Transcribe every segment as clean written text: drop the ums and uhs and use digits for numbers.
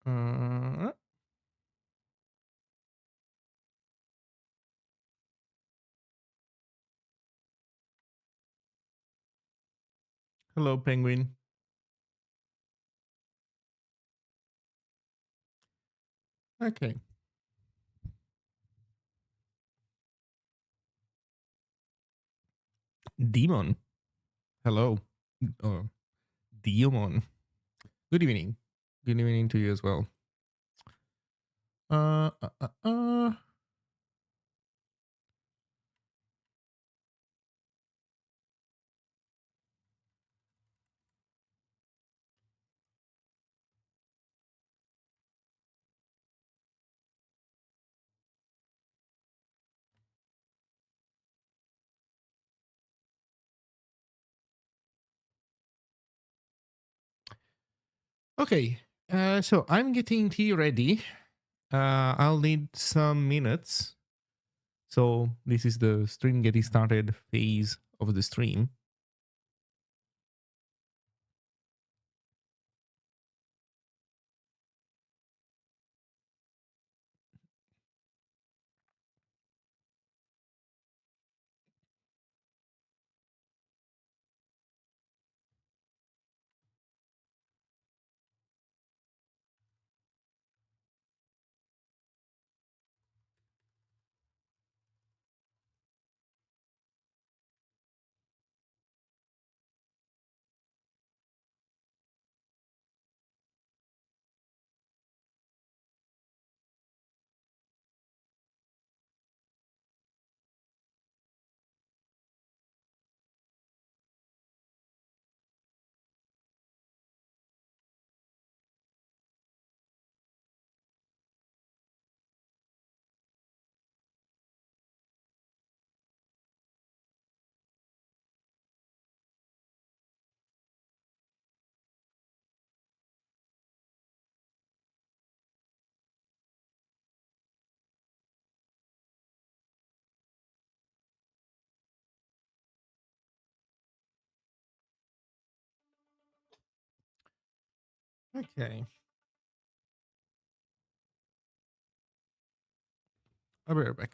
Uh, Hello, Penguin. Okay. Demon. Hello. Oh, Demon. Good evening. Good evening to you as well. Uh, uh, uh, uh. Okay. So I'm getting tea ready. I'll need some minutes. So this is the stream getting started phase of the stream. Okay. I'll be right back.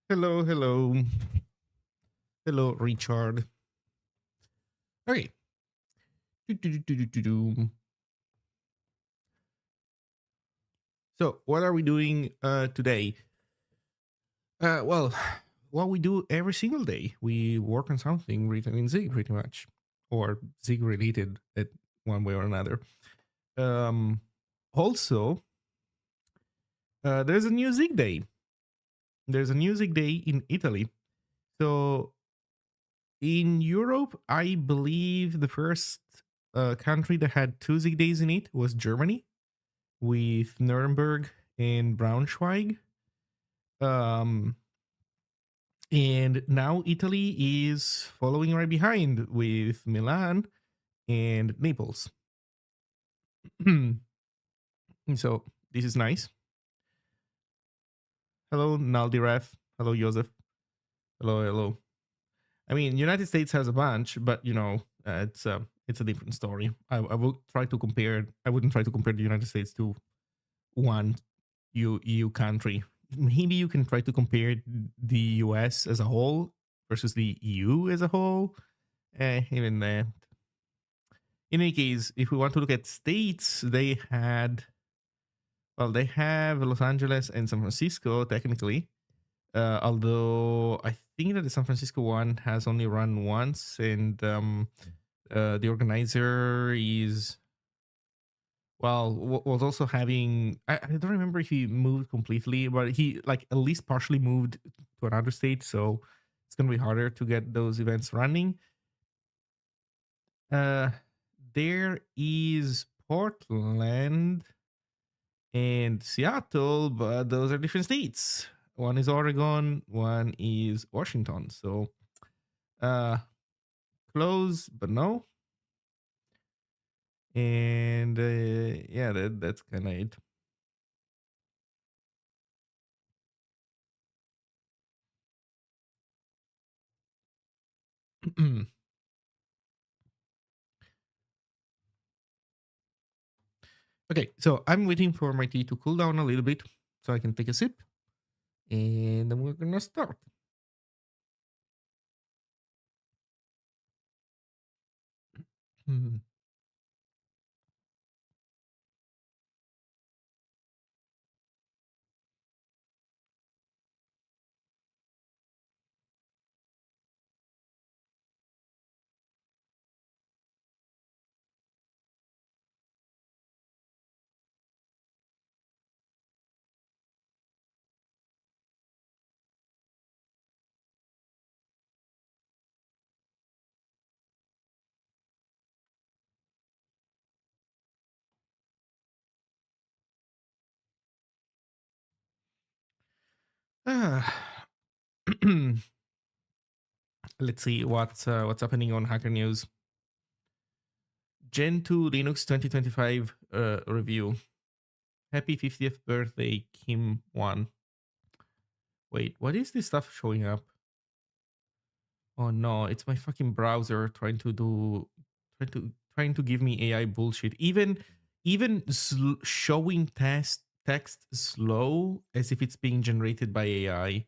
Hello, hello. Hello, Richard. Okay. Do. So, what are we doing today? Well, what we do every single day. We work on something written in Zig, pretty much, or Zig related at one way or another. Um, Also, there's a new Zig day. There's a new Zig day in Italy. So, in Europe, I believe the first country that had two Zig days in it was Germany, with Nuremberg and Braunschweig. Um, and now Italy is following right behind with Milan and Naples. So this is nice. Hello, Naldiref. Hello, Joseph. Hello, hello. I mean, United States has a bunch, but it's a different story. I will try to compare. I wouldn't try to compare the United States to one EU country. Maybe you can try to compare the US as a whole versus the EU as a whole. Even that. In any case, if we want to look at states, they have Los Angeles and San Francisco technically. Although I think that the San Francisco one has only run once, and the organizer is was also having I don't remember if he moved completely, but he like at least partially moved to another state, so it's gonna be harder to get those events running. uh there is Portland and Seattle, but those are different states. One is Oregon, one is Washington. So uh close but no. And yeah, that's kind of it. Okay, so I'm waiting for my tea to cool down a little bit so I can take a sip, and then we're gonna start. Hmm. Ah. Let's see what's happening on Hacker News. Gen 2 Linux 2025 review. Happy 50th birthday, Kim 1. Wait, what is this stuff showing up? Oh no, it's my fucking browser trying to give me AI bullshit. Even showing text slow as if it's being generated by AI.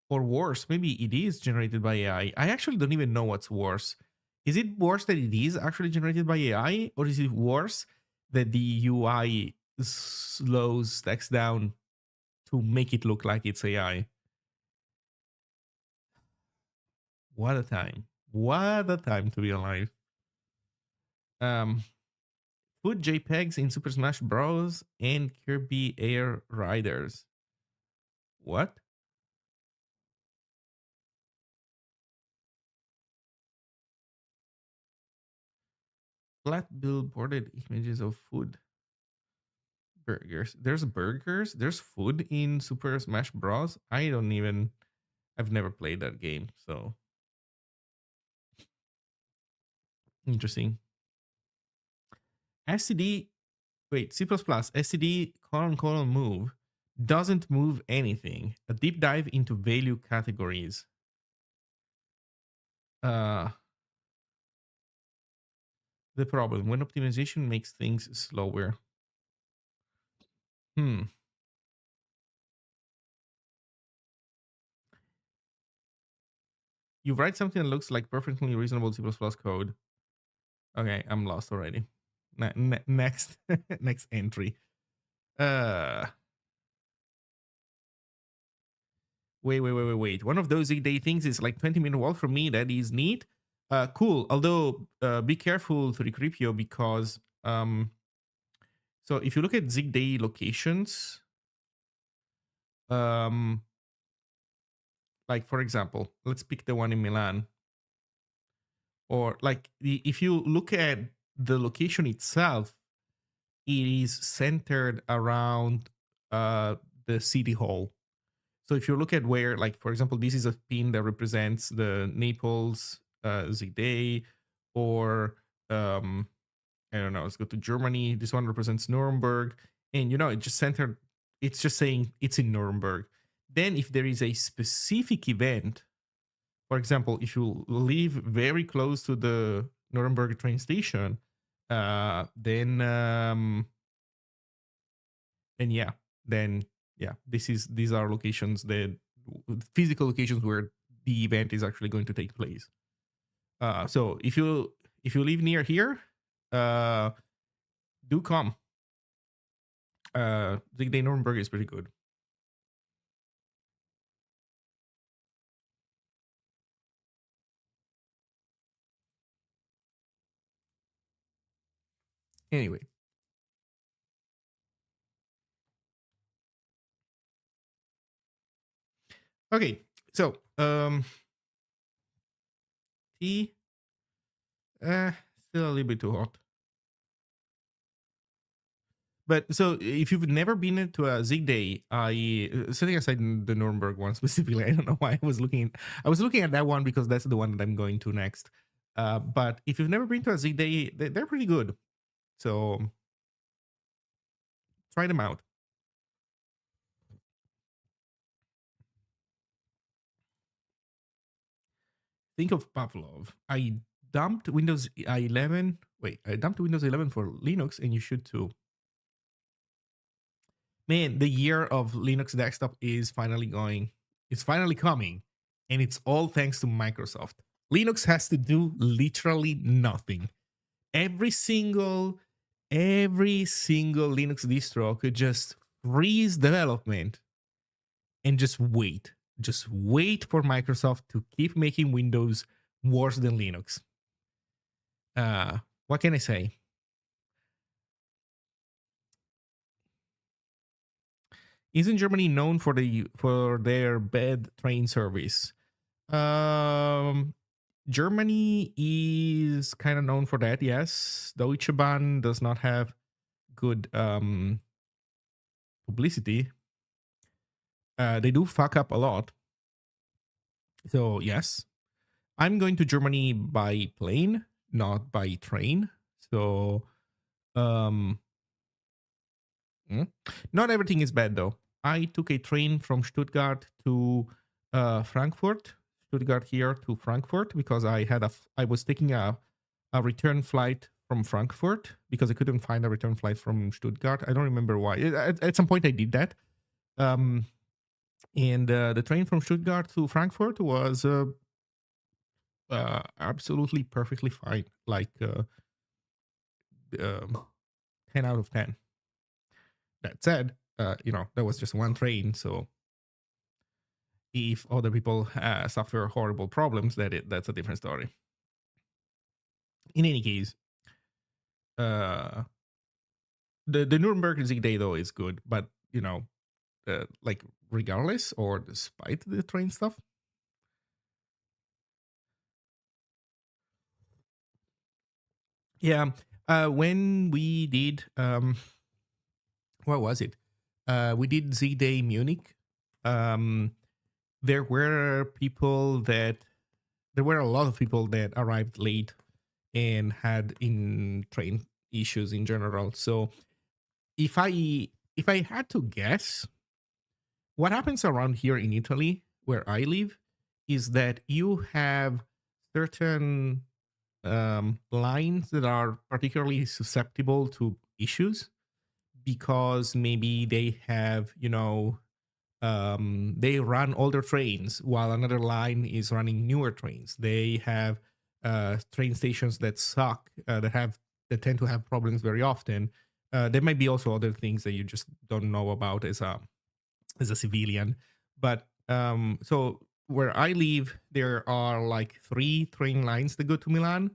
Or worse, maybe it is generated by AI. I actually don't even know what's worse. Is it worse that it is actually generated by AI, or is it worse that the UI slows text down to make it look like it's AI? What a time. What a time to be alive. Um, Put JPEGs in Super Smash Bros. And Kirby Air Riders. What? Flat billboarded images of food. Burgers. There's burgers? There's food in Super Smash Bros. I've never played that game, so interesting. STD, wait, C++, STD move doesn't move anything. A deep dive into value categories. Uh, the problem when optimization makes things slower. Hmm. You write something that looks like perfectly reasonable C++ code. Okay, I'm lost already. Next, next entry. Uh, wait. One of those day things is like 20-minute walk from me. That is neat. Cool. Although, be careful to Recrypio because so if you look at Zig Day locations, like for example, let's pick the one in Milan, or like if you look at the location itself, it is centered around the city hall. So if you look at where, like for example, this is a pin that represents the Naples Zig Day, or I don't know, let's go to Germany. This one represents Nuremberg, and it just centered. It's just saying it's in Nuremberg. Then if there is a specific event, for example, if you live very close to the Nuremberg train station, then yeah, then yeah, these are locations that physical locations where the event is actually going to take place. So if you live near here, do come. Zig Day Nuremberg is pretty good. Anyway, okay, so tea, still a little bit too hot. But so if you've never been to a Zig Day, setting aside the Nuremberg one specifically, I don't know why I was looking at that one because that's the one that I'm going to next. But if you've never been to a Zig Day, they're pretty good. So try them out. Think of Pavlov. I dumped Windows 11. Wait, I dumped Windows 11 for Linux, and you should too. Man, the year of Linux desktop is finally going. It's finally coming, and it's all thanks to Microsoft. Linux has to do literally nothing. Every single Linux distro could just freeze development and just wait. Just wait for Microsoft to keep making Windows worse than Linux. What can I say? Isn't Germany known for their bad train service? Germany is kind of known for that, yes. Deutsche Bahn does not have good publicity. They do fuck up a lot. So, yes. I'm going to Germany by plane, not by train. So, um, not everything is bad though. I took a train from Stuttgart to Frankfurt, Stuttgart here to Frankfurt because I was taking a return flight from Frankfurt because I couldn't find a return flight from Stuttgart. I don't remember why. At some point I did that. And the train from Stuttgart to Frankfurt was absolutely perfectly fine, like 10 out of 10. That said, that was just one train, so if other people suffer horrible problems, that's a different story. In any case, the Nuremberg Zig Day though is good, but like regardless or despite the train stuff. Yeah, when we did what was it? We did Zig Day Munich. There were a lot of people that arrived late and had in train issues in general. So if I had to guess, what happens around here in Italy, where I live, is that you have certain lines that are particularly susceptible to issues because maybe they have They run older trains while another line is running newer trains. They have train stations that suck, that tend to have problems very often. There might be also other things that you just don't know about as a civilian. But so where I live, there are like 3 train lines that go to Milan.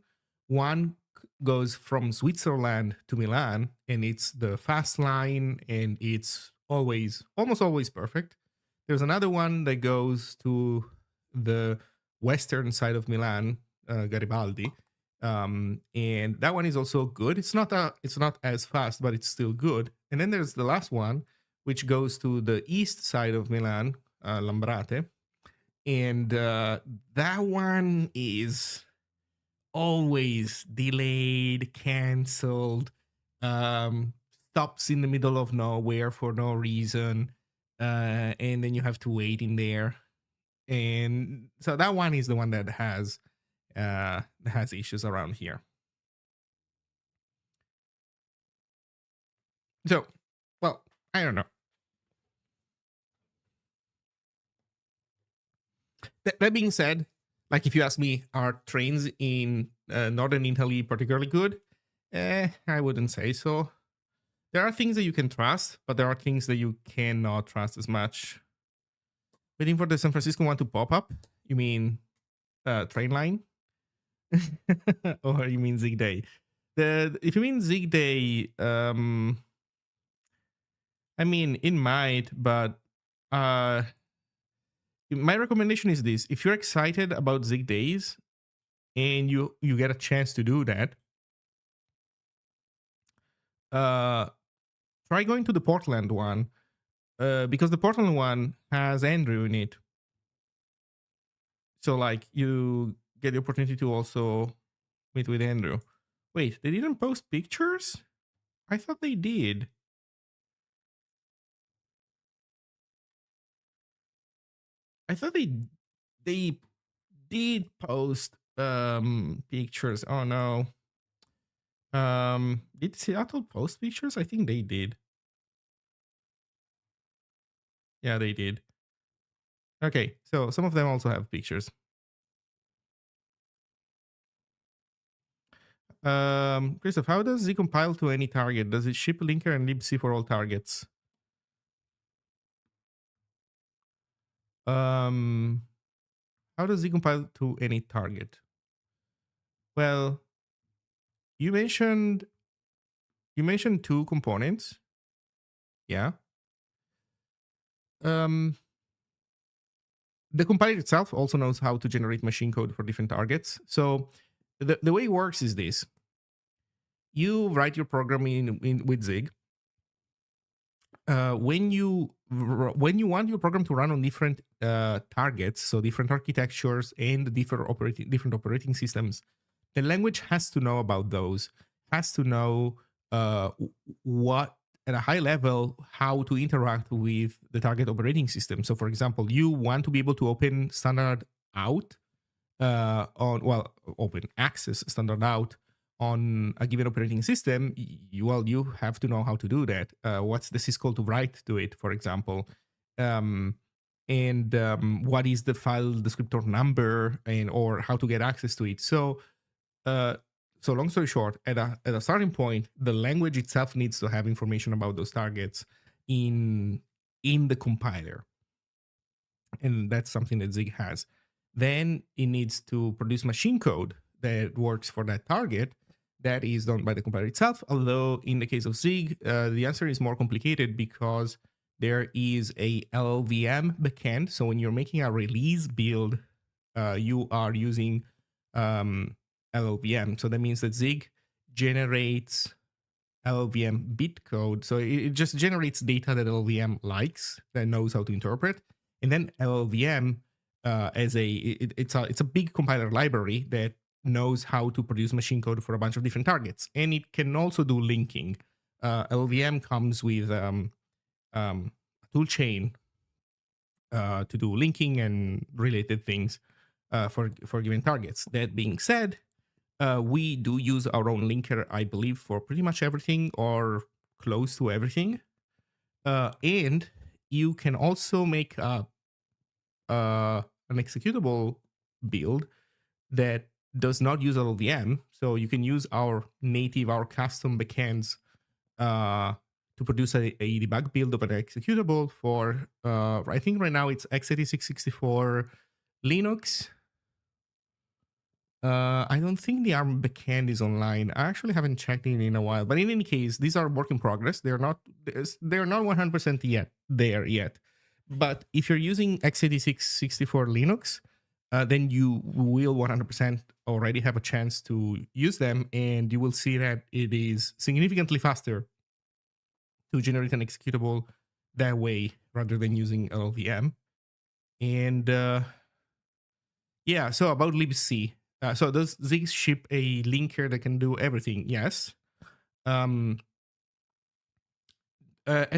One goes from Switzerland to Milan, and it's the fast line, and it's almost always perfect. There's another one that goes to the western side of Milan, Garibaldi, and that one is also good. It's not as fast, but it's still good. And then there's the last one, which goes to the east side of Milan, Lambrate, and that one is always delayed, canceled, um, stops in the middle of nowhere for no reason, and then you have to wait in there. And so that one is the one that has issues around here. So, well, I don't know. That being said, like if you ask me, are trains in northern Italy particularly good? I wouldn't say so. There are things that you can trust, but there are things that you cannot trust as much. Waiting for the San Francisco one to pop up? You mean train line? Or you mean Zig Day? If you mean Zig Day, I mean it might, but my recommendation is this: if you're excited about Zig Days and you get a chance to do that, try going to the Portland one, because the Portland one has Andrew in it. So like you get the opportunity to also meet with Andrew. Wait, they didn't post pictures? I thought they did. I thought they did post pictures. Oh no. Did Seattle post pictures? I think they did. Yeah, they did. Okay, so some of them also have pictures. Christoph, how does Z compile to any target? Does it ship linker and libc for all targets? How does Z compile to any target? Well, you mentioned 2 components. Yeah. The compiler itself also knows how to generate machine code for different targets. So the way it works is this: you write your program in with Zig. When you want your program to run on different targets, so different architectures and different operating systems, the language has to know about those. Has to know what, at a high level, how to interact with the target operating system. So, for example, you want to be able to open standard out open access standard out on a given operating system. You have to know how to do that. What's the syscall to write to it, for example, and what is the file descriptor number, and or how to get access to it. So long story short, at a starting point, the language itself needs to have information about those targets in the compiler, and that's something that Zig has. Then it needs to produce machine code that works for that target. That is done by the compiler itself. Although in the case of Zig, the answer is more complicated because there is a LLVM backend. So when you're making a release build, you are using LLVM. So that means that Zig generates LLVM bit code. So it just generates data that LLVM likes, that knows how to interpret. And then LLVM it's a big compiler library that knows how to produce machine code for a bunch of different targets, and it can also do linking. LLVM comes with a tool chain to do linking and related things for given targets. That being said, we do use our own linker, I believe, for pretty much everything or close to everything. And you can also make an executable build that does not use LLVM. So you can use our native, our custom backends to produce a debug build of an executable for, I think right now it's x86-64 Linux. I don't think the ARM backend is online. I actually haven't checked it in a while, but in any case, these are work in progress. They're not 100% yet there yet. But if you're using x86-64 Linux, then you will 100% already have a chance to use them, and you will see that it is significantly faster to generate an executable that way rather than using LLVM. And yeah, so about libc. So does Zig ship a linker that can do everything? Yes. As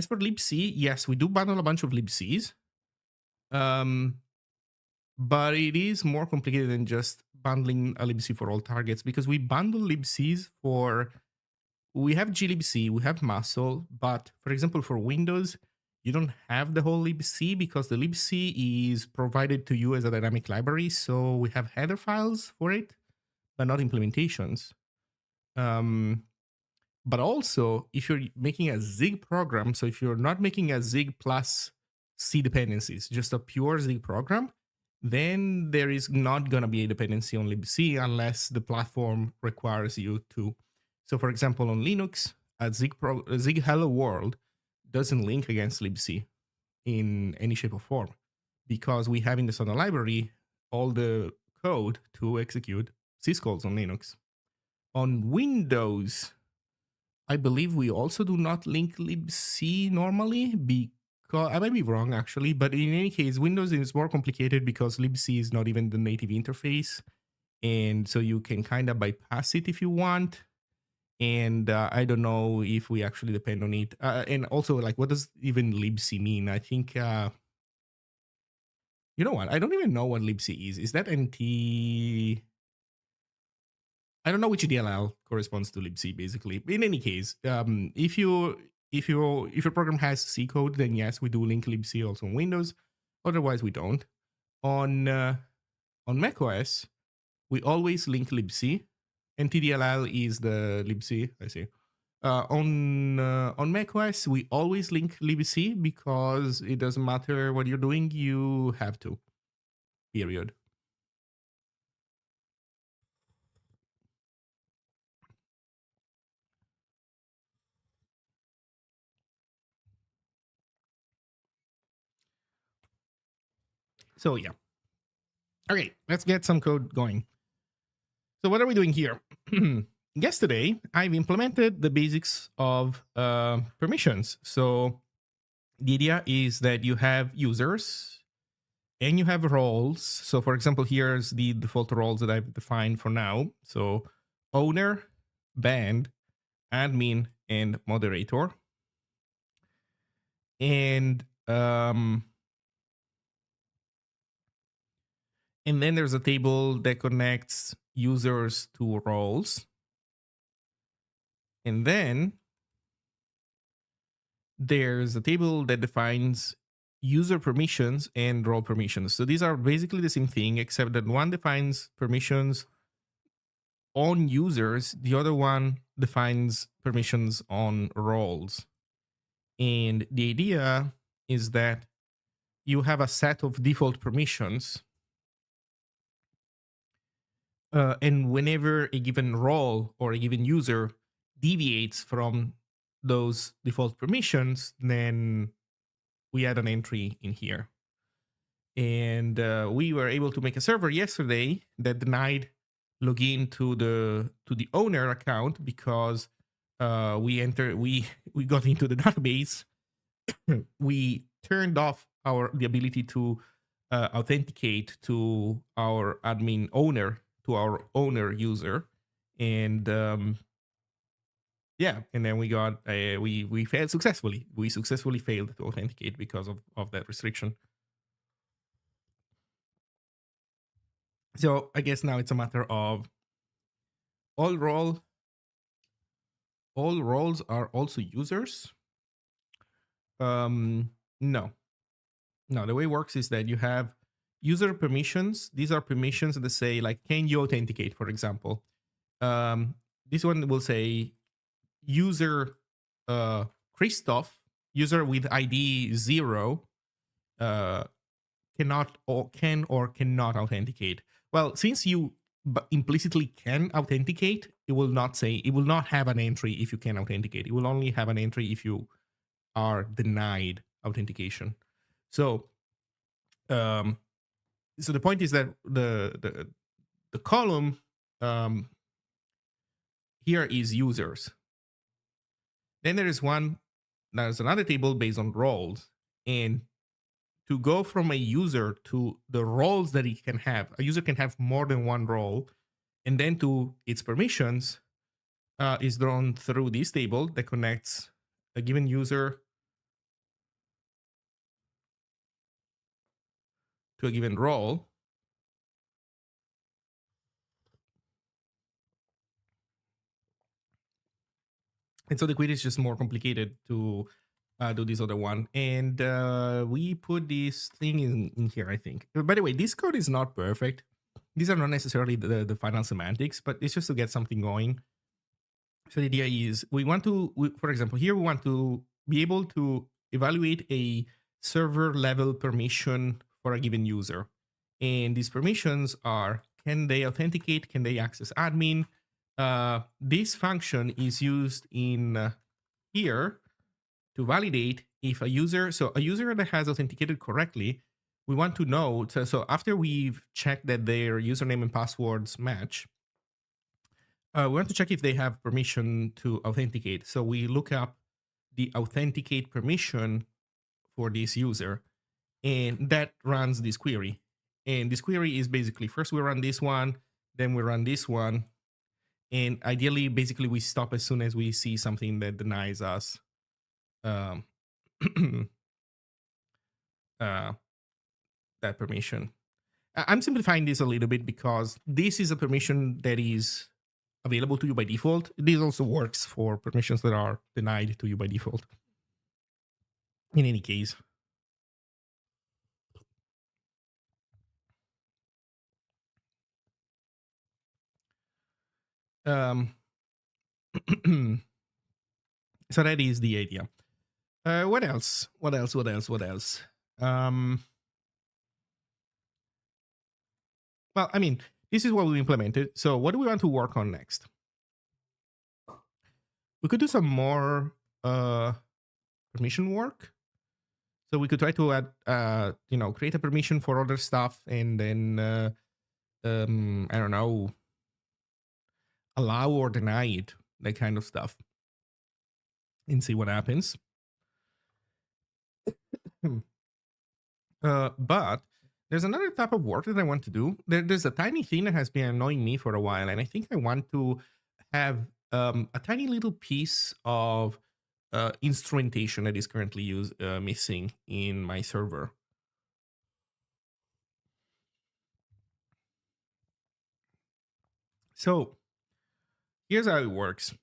for libc, yes, we do bundle a bunch of libcs. But it is more complicated than just bundling a libc for all targets, because we bundle libcs for, we have glibc, we have muscle, but for example, for Windows, you don't have the whole libc because the libc is provided to you as a dynamic library. So we have header files for it, but not implementations. But also, if you're making a Zig program, so if you're not making a Zig plus C dependencies, just a pure Zig program, then there is not going to be a dependency on libc unless the platform requires you to. So for example, on Linux, a Zig Hello World doesn't link against libc in any shape or form, because we have in the Sonar library all the code to execute syscalls on Linux. On Windows, I believe we also do not link libc normally, because I might be wrong actually, but in any case, Windows is more complicated because libc is not even the native interface, and so you can kind of bypass it if you want. And I don't know if we actually depend on it. And also, like, what does even libc mean? I think, you know what? I don't even know what libc is. Is that NT? I don't know which DLL corresponds to libc, basically. In any case, if your program has C code, then yes, we do link libc also on Windows. Otherwise, we don't. On macOS, we always link libc. NTDLL is the libc. I see. On macOS, we always link libc because it doesn't matter what you're doing, you have to. Period. So yeah. Okay, let's get some code going. So what are we doing here? Yesterday, I've implemented the basics of permissions. So the idea is that you have users and you have roles. So for example, here's the default roles that I've defined for now. So owner, band, admin, and moderator. And then there's a table that connects users to roles. And then there's a table that defines user permissions and role permissions. So these are basically the same thing, except that one defines permissions on users, the other one defines permissions on roles. And the idea is that you have a set of default permissions, and whenever a given role or a given user deviates from those default permissions, then we add an entry in here. And we were able to make a server yesterday that denied login to the owner account because we got into the database. We turned off the ability to authenticate to our admin owner, to our owner user, and yeah, and then we got we failed successfully. We successfully failed to authenticate because of that restriction. So I guess now it's a matter of all roles are also users. No, Now, the way it works is that you have user permissions. These are permissions that say, like, can you authenticate, for example. Um, this one will say user Christoph, user with ID 0, cannot or can or cannot authenticate. Well, since you implicitly can authenticate, it will not have an entry if you can authenticate. It will only have an entry if you are denied authentication. So, so the point is that the column here is users. Then there's another table based on roles, and to go from a user to the roles that it can have, a user can have more than one role, and then to its permissions is drawn through this table that connects a given user to a given role. And so the query is just more complicated to do this other one. And we put this thing in here, I think. By the way, this code is not perfect. These are not necessarily the final semantics, but it's just to get something going. So the idea is for example, here we want to be able to evaluate a server level permission for a given user. And these permissions are, can they authenticate? Can they access admin? This function is used in here to validate if a user that has authenticated correctly, we want to know. So after we've checked that their username and passwords match, we want to check if they have permission to authenticate. So we look up the authenticate permission for this user, and that runs this query. And this query is basically, first we run this one, then we run this one, and ideally, basically, we stop as soon as we see something that denies us that permission. I'm simplifying this a little bit because this is a permission that is available to you by default. This also works for permissions that are denied to you by default. In any case. So that is the idea. What else? Well, I mean, this is what we implemented. So what do we want to work on next? We could do some more permission work. So we could try to add, create a permission for other stuff, and then, I don't know, allow or deny it, that kind of stuff, and see what happens. But there's another type of work that I want to do. There's a tiny thing that has been annoying me for a while, and I think I want to have a tiny little piece of instrumentation that is currently missing in my server. So here's how it works.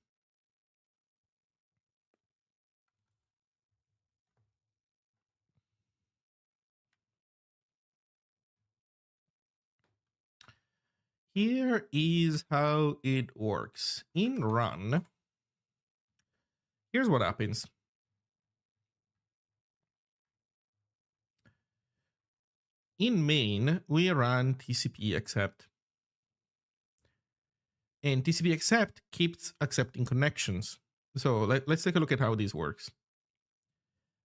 Here is how it works. In run, here's what happens. In main, we run TCP accept. And TCP accept keeps accepting connections. So let's take a look at how this works.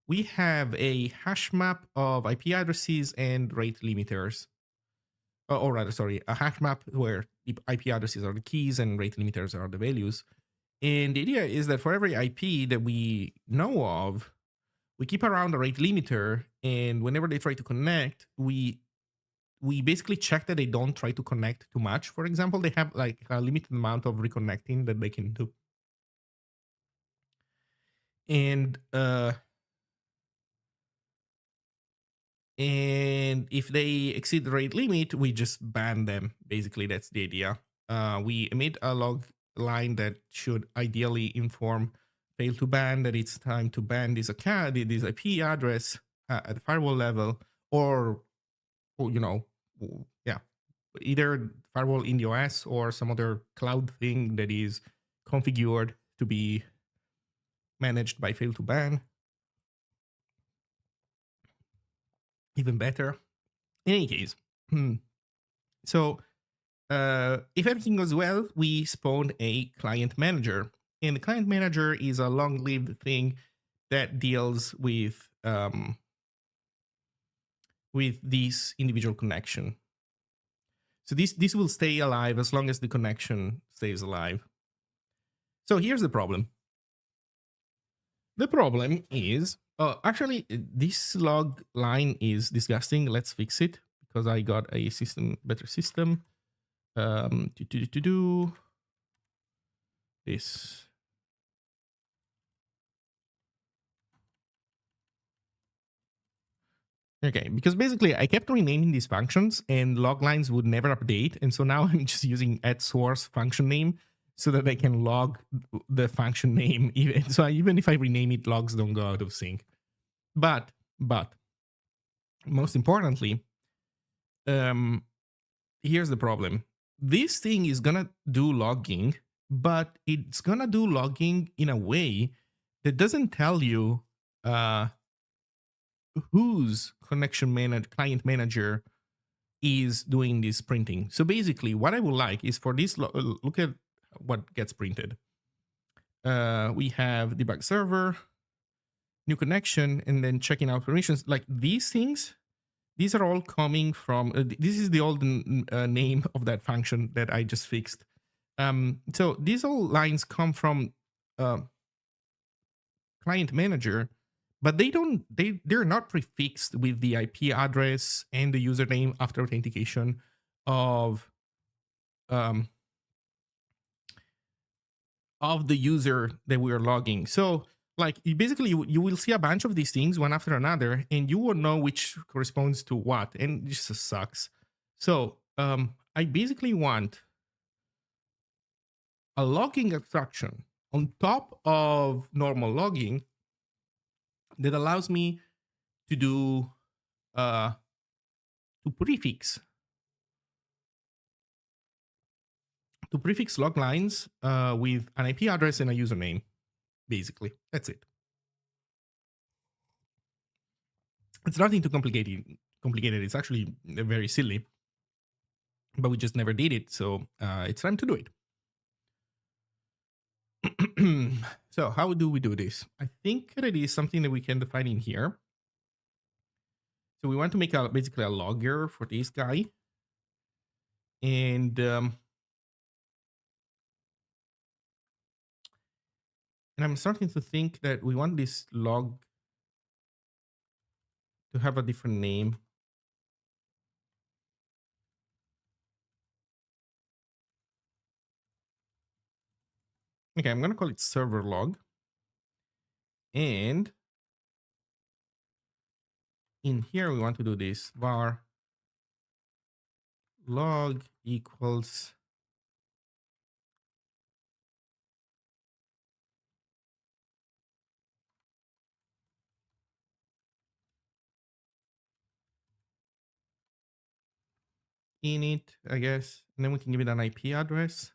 We have a hash map of IP addresses and rate limiters. Or rather, sorry, a hash map where the IP addresses are the keys and rate limiters are the values. And the idea is that for every IP that we know of, we keep around a rate limiter, and whenever they try to connect, we basically check that they don't try to connect too much. For example, they have like a limited amount of reconnecting that they can do. And if they exceed the rate limit, we just ban them. Basically, that's the idea. We emit a log line that should ideally inform fail to ban that it's time to ban this account, this IP address at the firewall level, or yeah, either firewall in the OS or some other cloud thing that is configured to be managed by fail to ban. Even better. In any case, so if everything goes well, we spawn a client manager, and the client manager is a long-lived thing that deals with this individual connection. So this will stay alive as long as the connection stays alive. So here's the problem. The problem is, actually, this log line is disgusting. Let's fix it because I got a better system. To do this. Okay, because basically I kept renaming these functions and log lines would never update. And so now I'm just using at source function name so that I can log the function name. Even if I rename it, logs don't go out of sync. But most importantly, here's the problem. This thing is gonna do logging, but it's gonna do logging in a way that doesn't tell you whose client manager is doing this printing. So basically, what I would like is for this, look at what gets printed. We have debug server, new connection, and then checking out permissions. Like these things, these are all coming from, this is the old name of that function that I just fixed. So these all lines come from client manager, but they're not prefixed with the IP address and the username after authentication of the user that we are logging. So like basically you will see a bunch of these things one after another, and you won't know which corresponds to what, and it just sucks. So I basically want a logging abstraction on top of normal logging that allows me to do to prefix log lines with an IP address and a username. Basically, that's it. It's nothing too complicated. It's actually very silly, but we just never did it. So it's time to do it. So how do we do this? I think that it is something that we can define in here. So we want to make basically a logger for this guy. And I'm starting to think that we want this log to have a different name. Okay, I'm going to call it server log. And in here, we want to do this var log equals init, I guess. And then we can give it an IP address.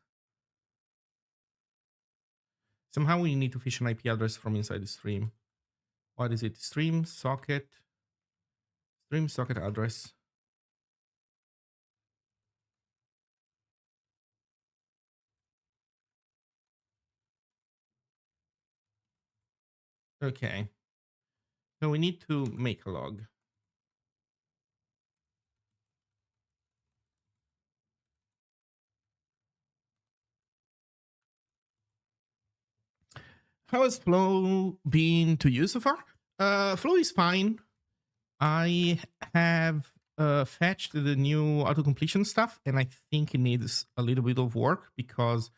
Somehow we need to fish an IP address from inside the stream. What is it? Stream socket address. Okay. So we need to make a log. How has Flow been to you so far? Flow is fine. I have fetched the new auto-completion stuff, and I think it needs a little bit of work because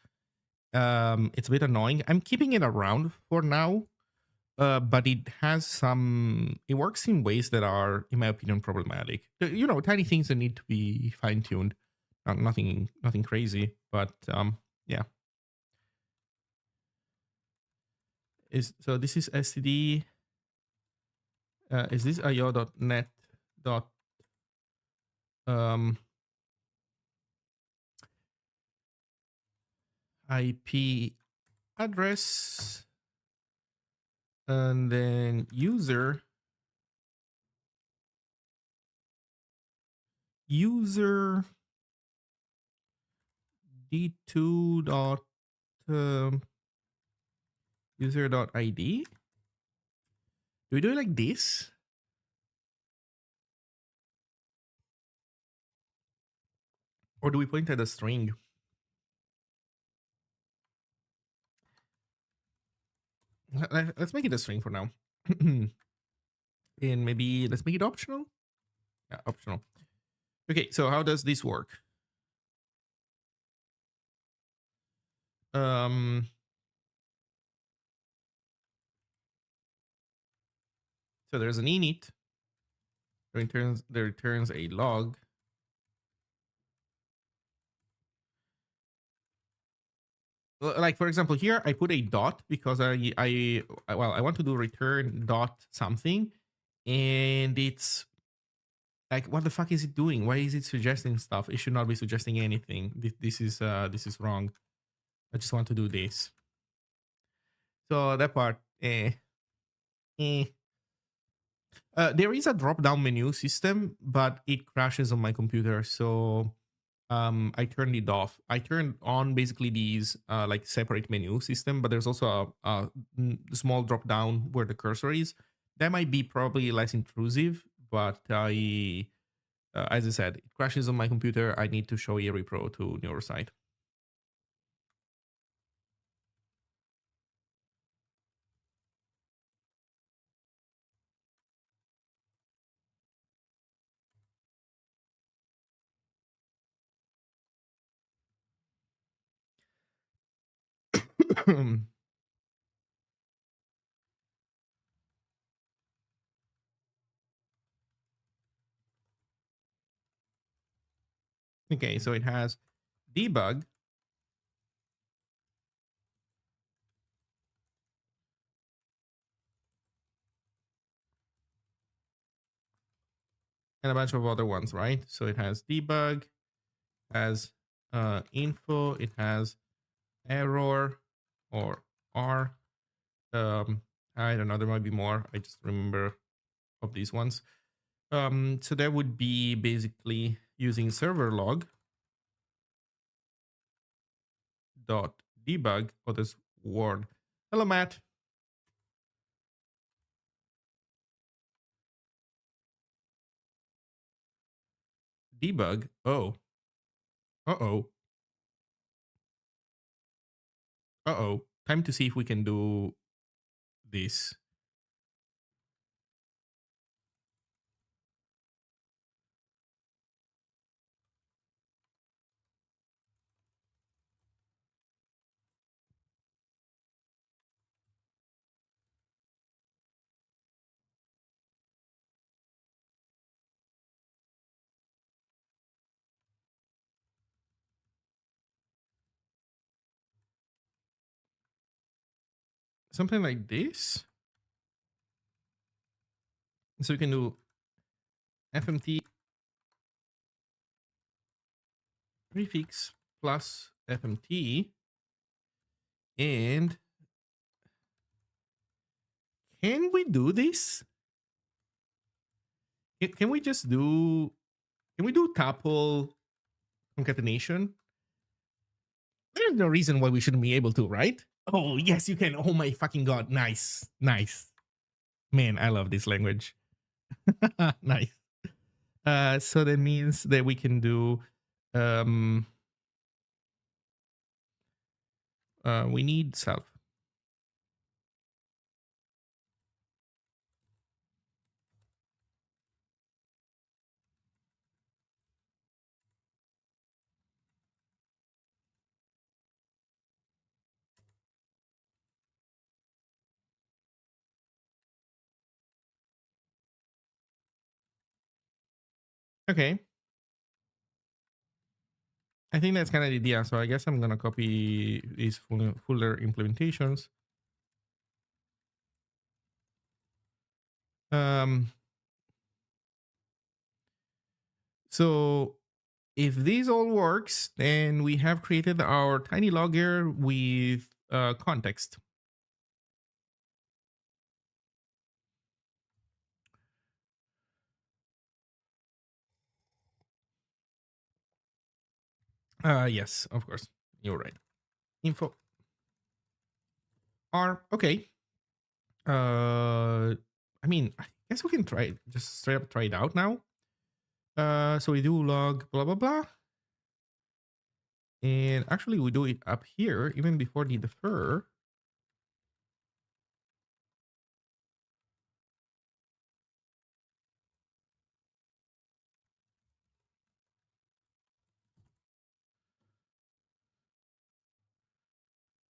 it's a bit annoying. I'm keeping it around for now, but it works in ways that are, in my opinion, problematic. Tiny things that need to be fine-tuned. Nothing crazy, but yeah. So this is std. Is this io.net dot um, IP address, and then user d2 dot user dot id. Do we do it like this? Or do we point at a string? Let's make it a string for now. And maybe let's make it optional. Yeah, optional. Okay, so how does this work? Um, so there's an init that returns a log. Like for example, here I put a dot because I want to do return dot something, and it's like, what the fuck is it doing? Why is it suggesting stuff? It should not be suggesting anything. This is wrong. I just want to do this. So that part, eh. There is a drop down menu system, but it crashes on my computer. So I turned it off. I turned on basically these like separate menu system, but there's also a small drop down where the cursor is. That might be probably less intrusive, but as I said, it crashes on my computer. I need to show a repro to Neurosite. Okay, so it has debug, and a bunch of other ones, right? So it has debug, has info, it has error or R. I don't know, there might be more. I just remember of these ones. So that would be basically using server log dot debug for this word. Hello, Matt. Debug. Oh. Uh-oh. Uh-oh. Time to see if we can do this. Something like this. So we can do fmt prefix plus fmt, and can we do this? Can we just do, can we do tuple concatenation? There's no reason why we shouldn't be able to, right? Oh, yes, you can. Oh my fucking god. Nice. Nice. Man, I love this language. Nice. So that means that we can do we need self. Okay. I think that's kind of the idea. So I guess I'm gonna copy these fuller implementations. Um So if this all works, then we have created our tiny logger with context. Yes, of course. You're right. Info R. Okay. I mean, I guess we can try it. Just straight up try it out now. So we do log blah blah blah. And actually we do it up here even before the defer.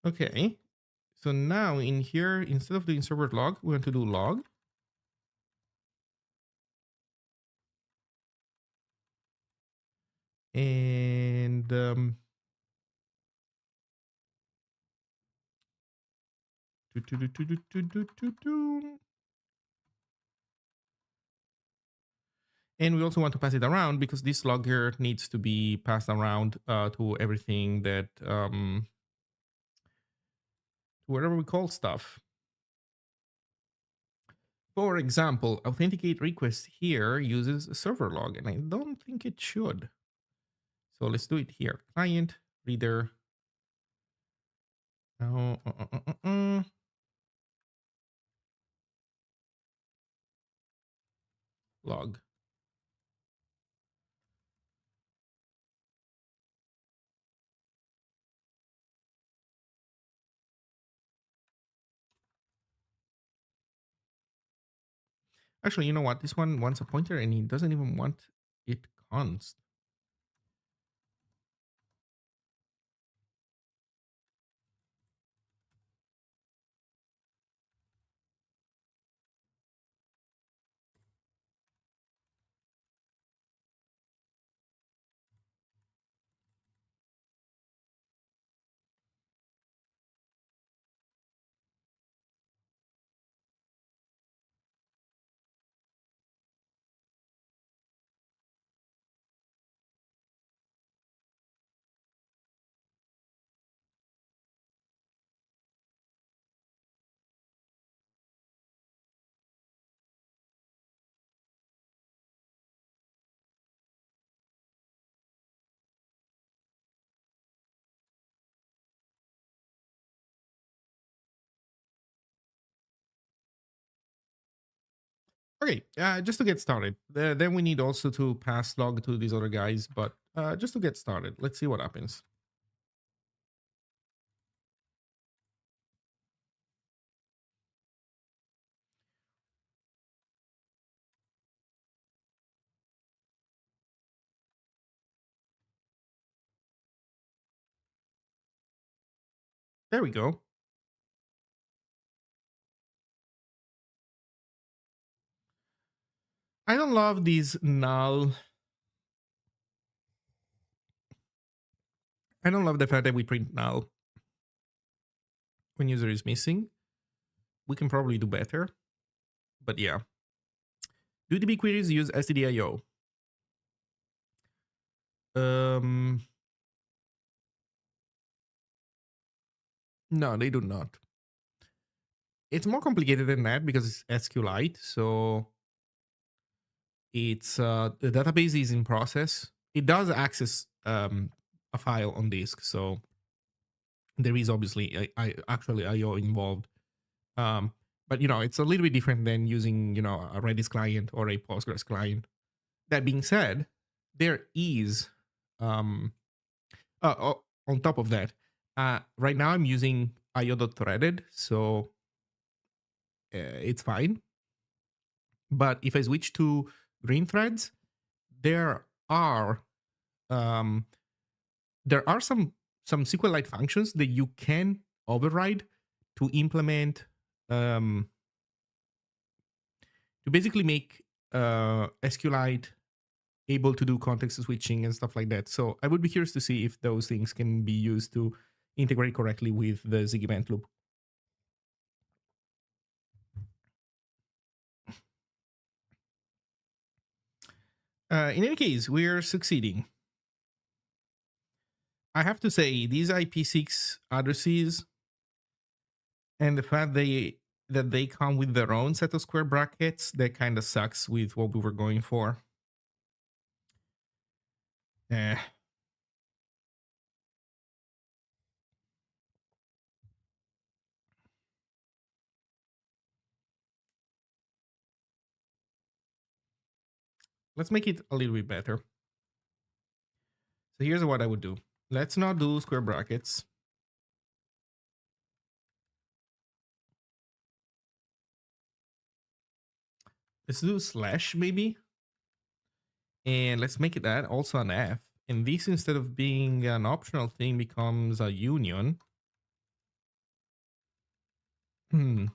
Okay. So now in here, instead of doing server log, we want to do log. And and we also want to pass it around because this logger needs to be passed around to everything that wherever we call stuff. For example, authenticate request here uses a server log, and I don't think it should. So let's do it here. Client, reader. Log. Actually, you know what? This one wants a pointer and he doesn't even want it const. Okay, just to get started. Then we need also to pass log to these other guys, but just to get started, let's see what happens. There we go. I don't love these null. I don't love the fact that we print null when user is missing. We can probably do better, but yeah. Do DB queries use stdio? No, they do not. It's more complicated than that because it's SQLite. So it's the database is in process. It does access a file on disk, so there is obviously I actually IO involved. But you know, it's a little bit different than using a Redis client or a Postgres client. That being said, there is on top of that, right now I'm using io.threaded, so it's fine. But if I switch to green threads, there are um, some SQLite functions that you can override to implement to basically make SQLite able to do context switching and stuff like that. So I would be curious to see if those things can be used to integrate correctly with the Zig event loop. In any case, we're succeeding. I have to say, these IP6 addresses and the fact that they come with their own set of square brackets, that kind of sucks with what we were going for. Eh. Let's make it a little bit better. So here's what I would do. Let's not do square brackets. Let's do slash maybe. And let's make it that also an F. And this, instead of being an optional thing, becomes a union. Hmm.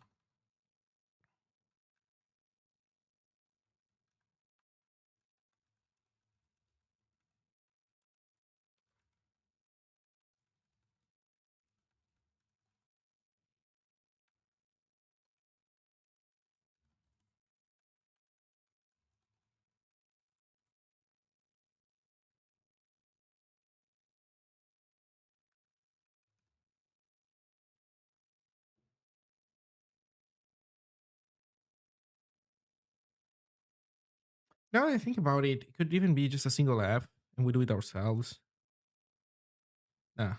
Now that I think about it, it could even be just a single F and we do it ourselves. Nah, I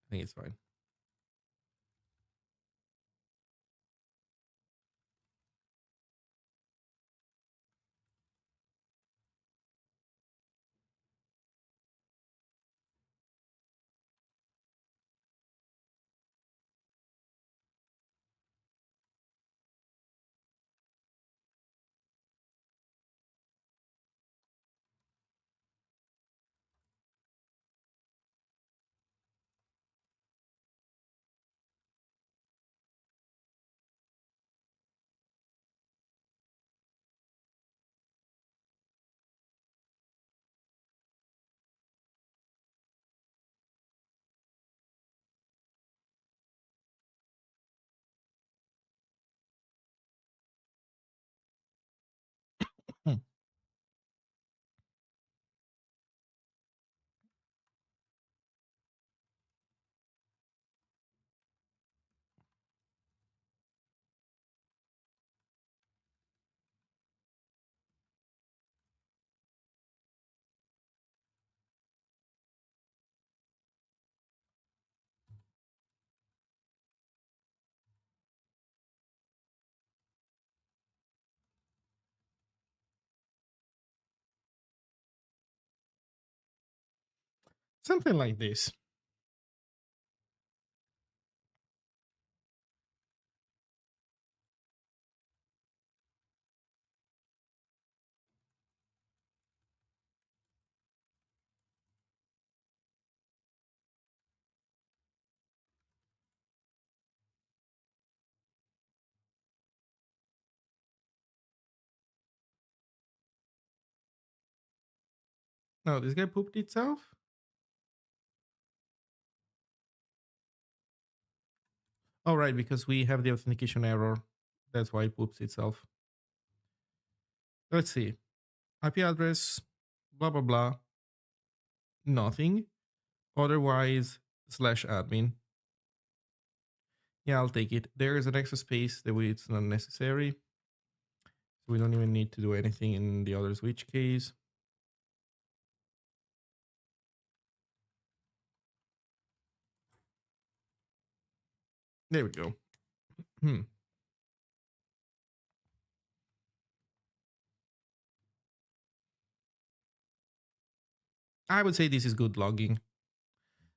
think it's fine. Hmm. Something like this. No, this guy pooped itself? Oh, right, because we have the authentication error. That's why it poops itself. Let's see. IP address, blah, blah, blah. Nothing. Otherwise, slash admin. Yeah, I'll take it. There is an extra space that it's not necessary. So we don't even need to do anything in the other switch case. There we go. I would say this is good logging.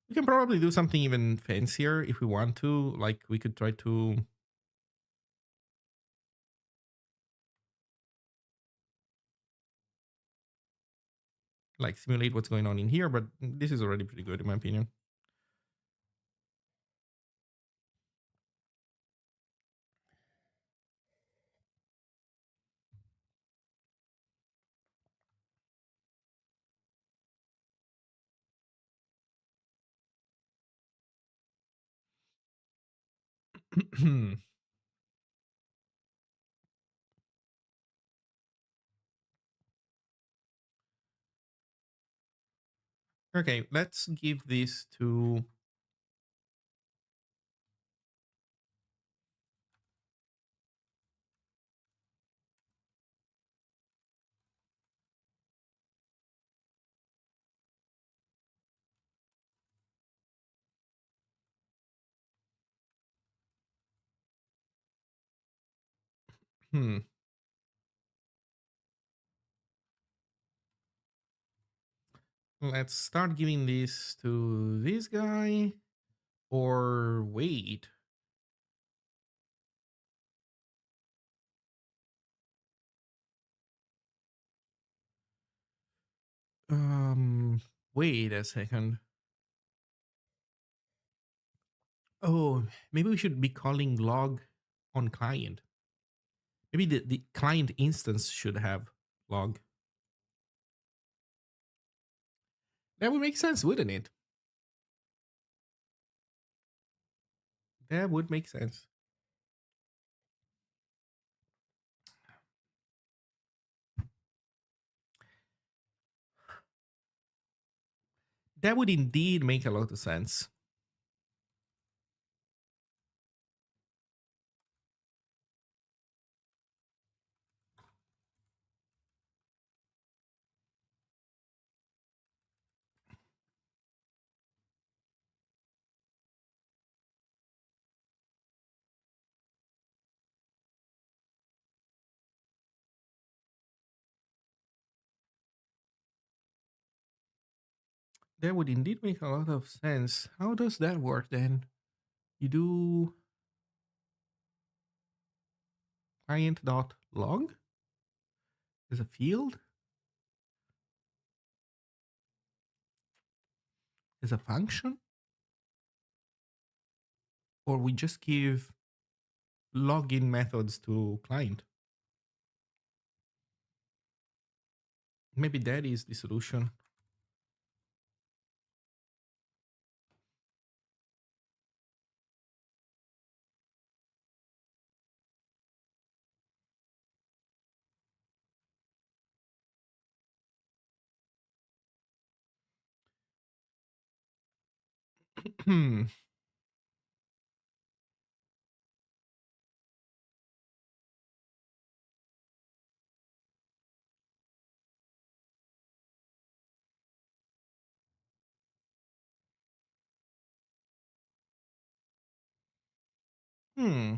We can probably do something even fancier if we want to. Like we could try to like simulate what's going on in here, but this is already pretty good in my opinion. Okay, let's give this to. Hmm. Let's start giving this to this guy. Or wait. Um. Wait a second. Oh, maybe we should be calling log on client. Maybe the client instance should have log. That would make sense, wouldn't it? That would make sense. That would indeed make a lot of sense. That would indeed make a lot of sense. How does that work then? You do client.log as a field, as a function, or we just give login methods to client. Maybe that is the solution. Hmm. Hmm.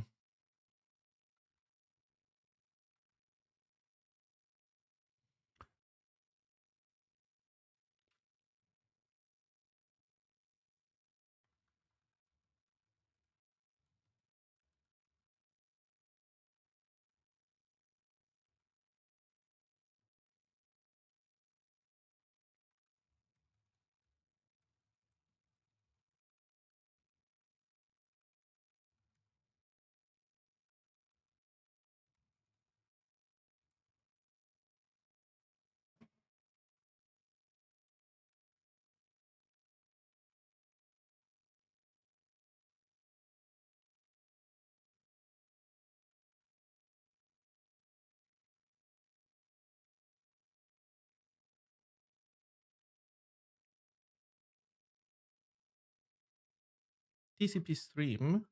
TCP stream.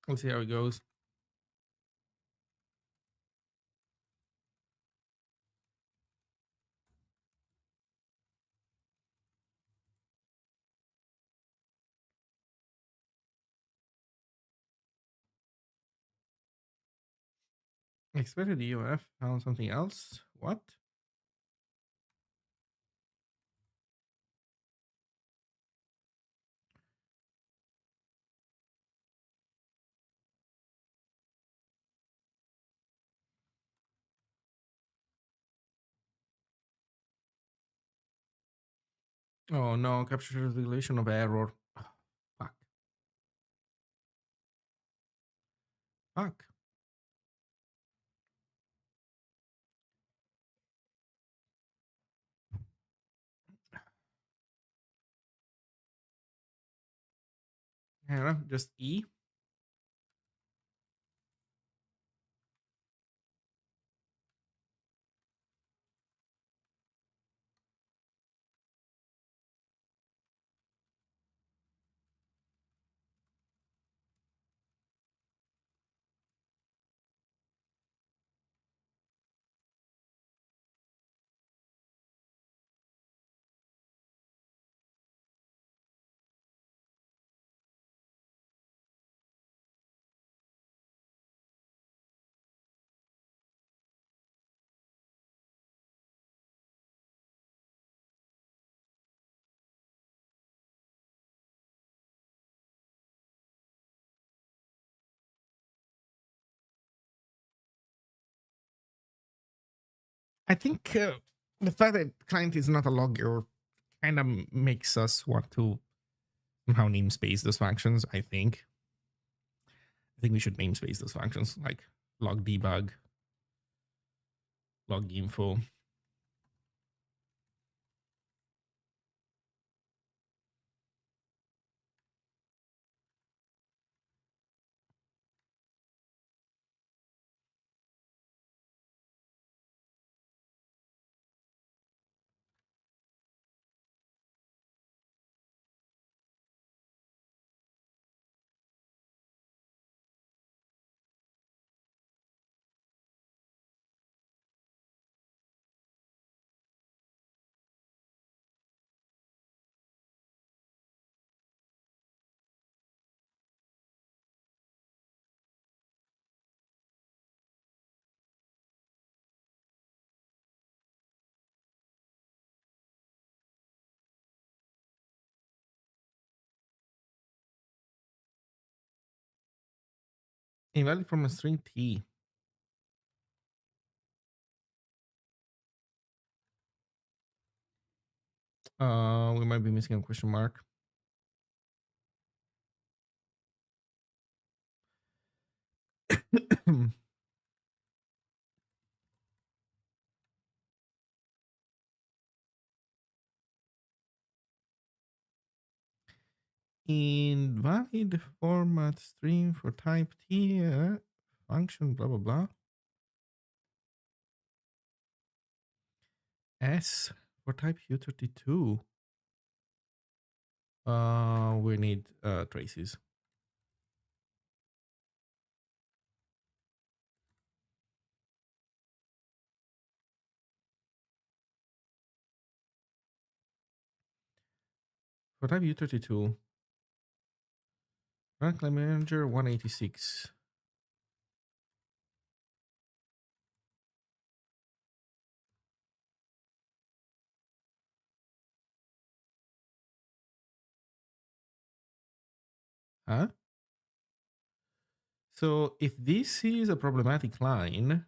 Let's see how it goes. Expected EOF found something else. What? Oh no, capture regulation of error. Ah, fuck. Fuck. Yeah, just E. I think the fact that client is not a logger kind of makes us want to somehow namespace those functions. I think we should namespace those functions like log debug, log info. Invalid from a string T. We might be missing a question mark. Invalid format string for type T function blah blah blah. S for type U32. We need traces. For type U32. Runtime manager 186. Huh? So if this is a problematic line,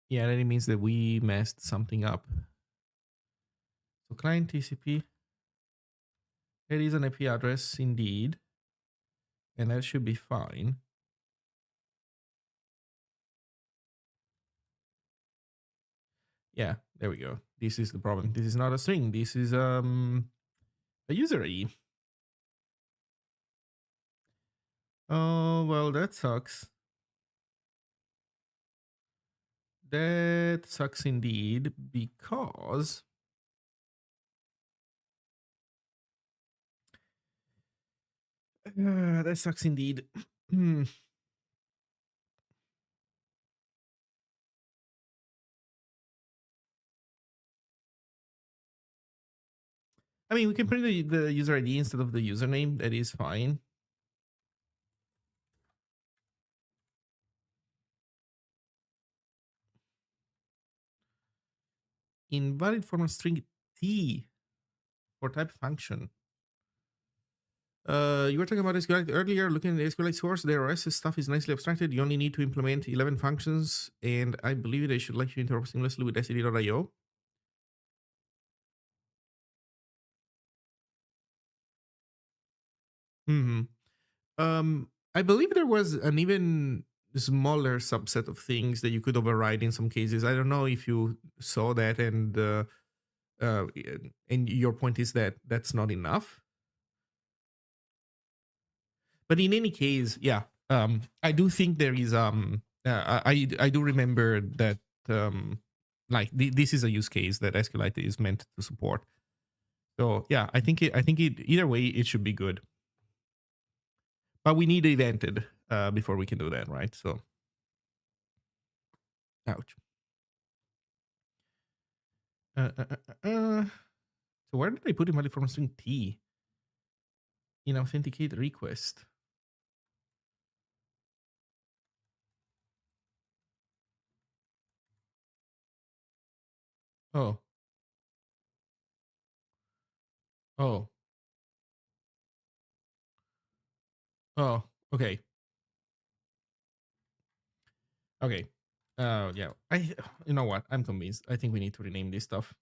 yeah, then it means that we messed something up. So client TCP, there is an IP address indeed, and that should be fine. Yeah, there we go. This is the problem. This is not a string. This is a user ID. Oh, well, that sucks. That sucks indeed, because that sucks indeed. I mean, we can print the user ID instead of the username. That is fine. Invalid format string T for type function. You were talking about SQLite earlier. Looking at the SQLite source, the RS stuff is nicely abstracted. You only need to implement 11 functions, and I believe they should let you interrupt seamlessly with std.io. Hmm. I believe there was an even smaller subset of things that you could override in some cases. I don't know if you saw that, uh, and your point is that that's not enough. But in any case, yeah, I do think there is I do remember that like this is a use case that SQLite is meant to support. So yeah, I think it either way it should be good. But we need evented before we can do that, right? So ouch. So where did I put value from string T in authenticate request? Oh, oh, oh. Okay, okay. Yeah. You know what? I'm convinced. I think we need to rename this stuff.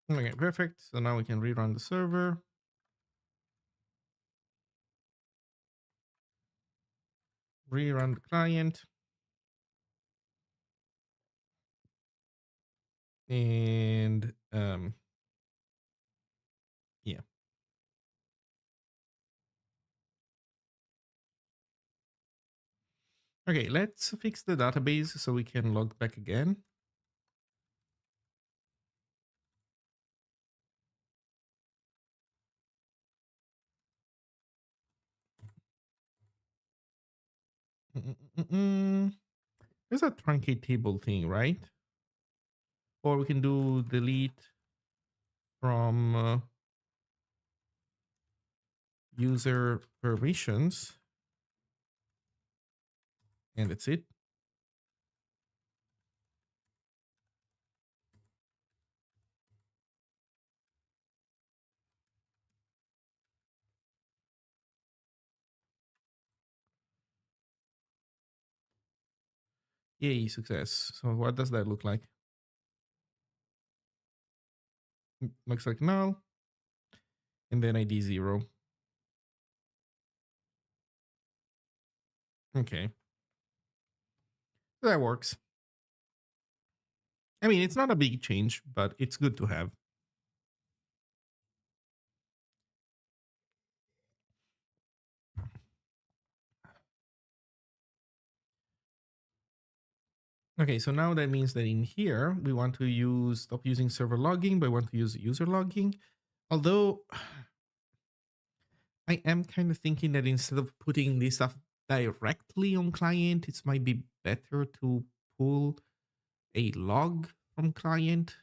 Okay, perfect. So now we can rerun the server. Rerun the client. And yeah. Okay, let's fix the database so we can log back again. There's a truncate table thing, right? Or we can do delete from user permissions, and that's it. Yay, success. So what does that look like? Looks like null, and then ID 0. Okay, that works. I mean, it's not a big change, but it's good to have. Okay, so now that means that in here, we want to stop using server logging, but we want to use user logging. Although I am kind of thinking that instead of putting this stuff directly on client, it might be better to pull a log from client.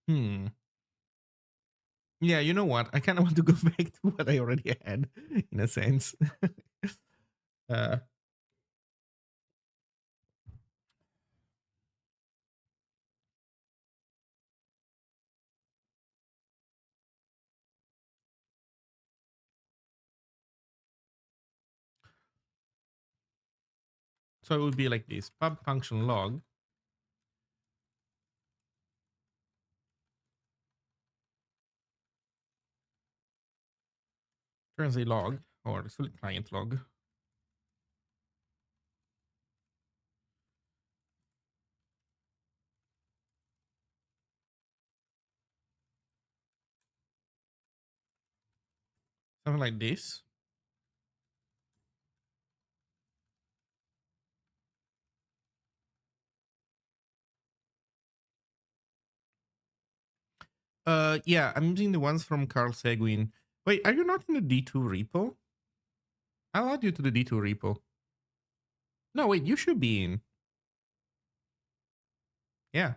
Hmm. Yeah, you know what? I kind of want to go back to what I already had, in a sense. uh, so it would be like this: pub function log turns a log, or it's a client log. Something like this. Yeah, I'm using the ones from Carl Seguin. Wait, are you not in the D2 repo? I'll add you to the D2 repo. No, wait, you should be in. Yeah.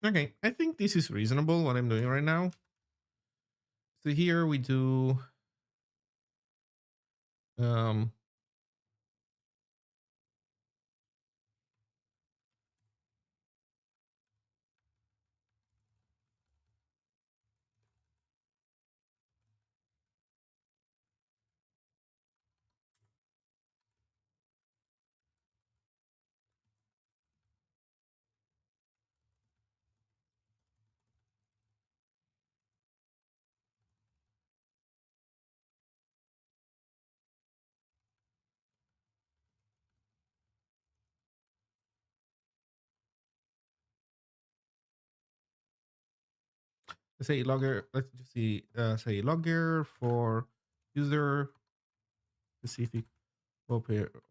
Okay, I think this is reasonable what I'm doing right now. So here we do um say logger, let's just see say logger for user specific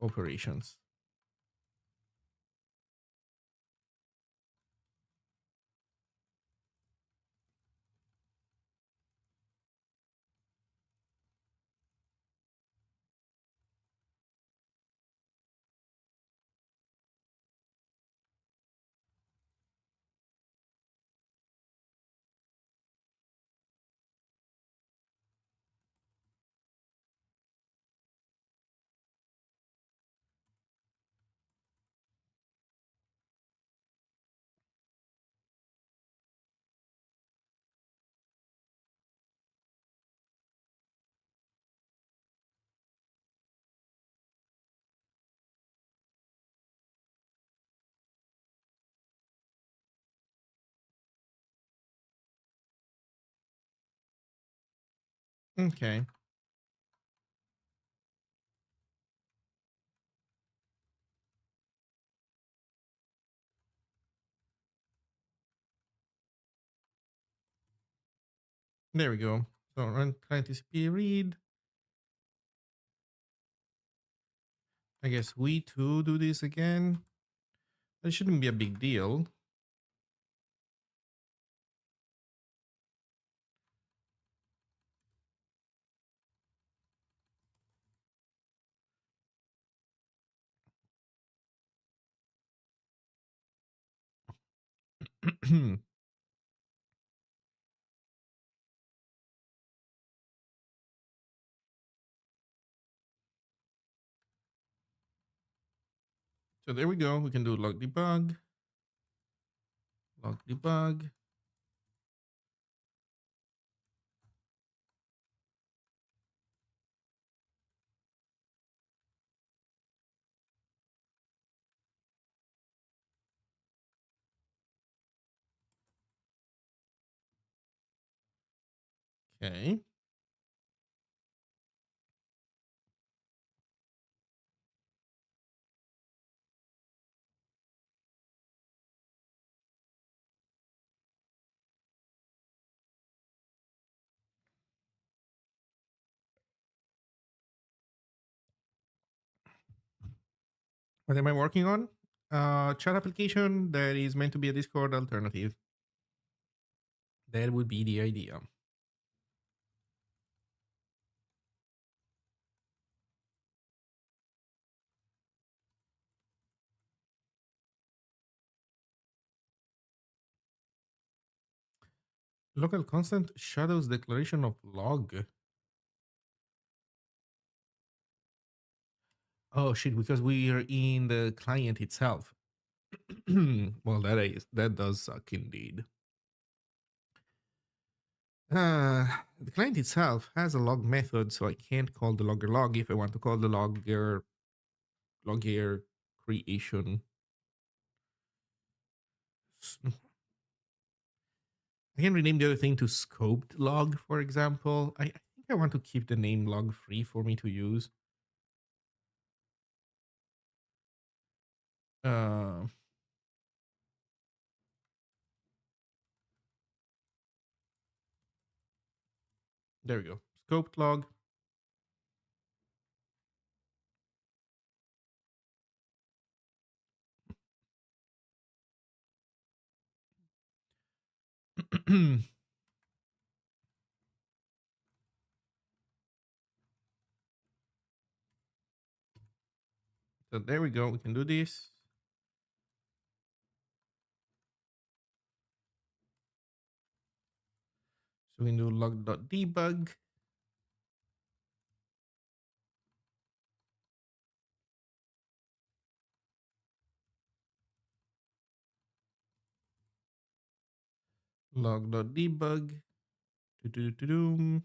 operations. Okay. There we go. So run client TCP read. I guess we too do this again. That shouldn't be a big deal. So there we go. We can do log debug, log debug. Okay. What am I working on? Chat application that is meant to be a Discord alternative. That would be the idea. Local constant shadows declaration of log. Oh shit, because we are in the client itself. Well, that does suck indeed. The client itself has a log method, so I can't call the logger log if I want to call the logger creation. I can rename the other thing to scoped log, for example. I think I want to keep the name log free for me to use. Uh, there we go. Scoped log. So there we go. We can do this. So we can do log.debug. Log.debug. Do-do-do-doom.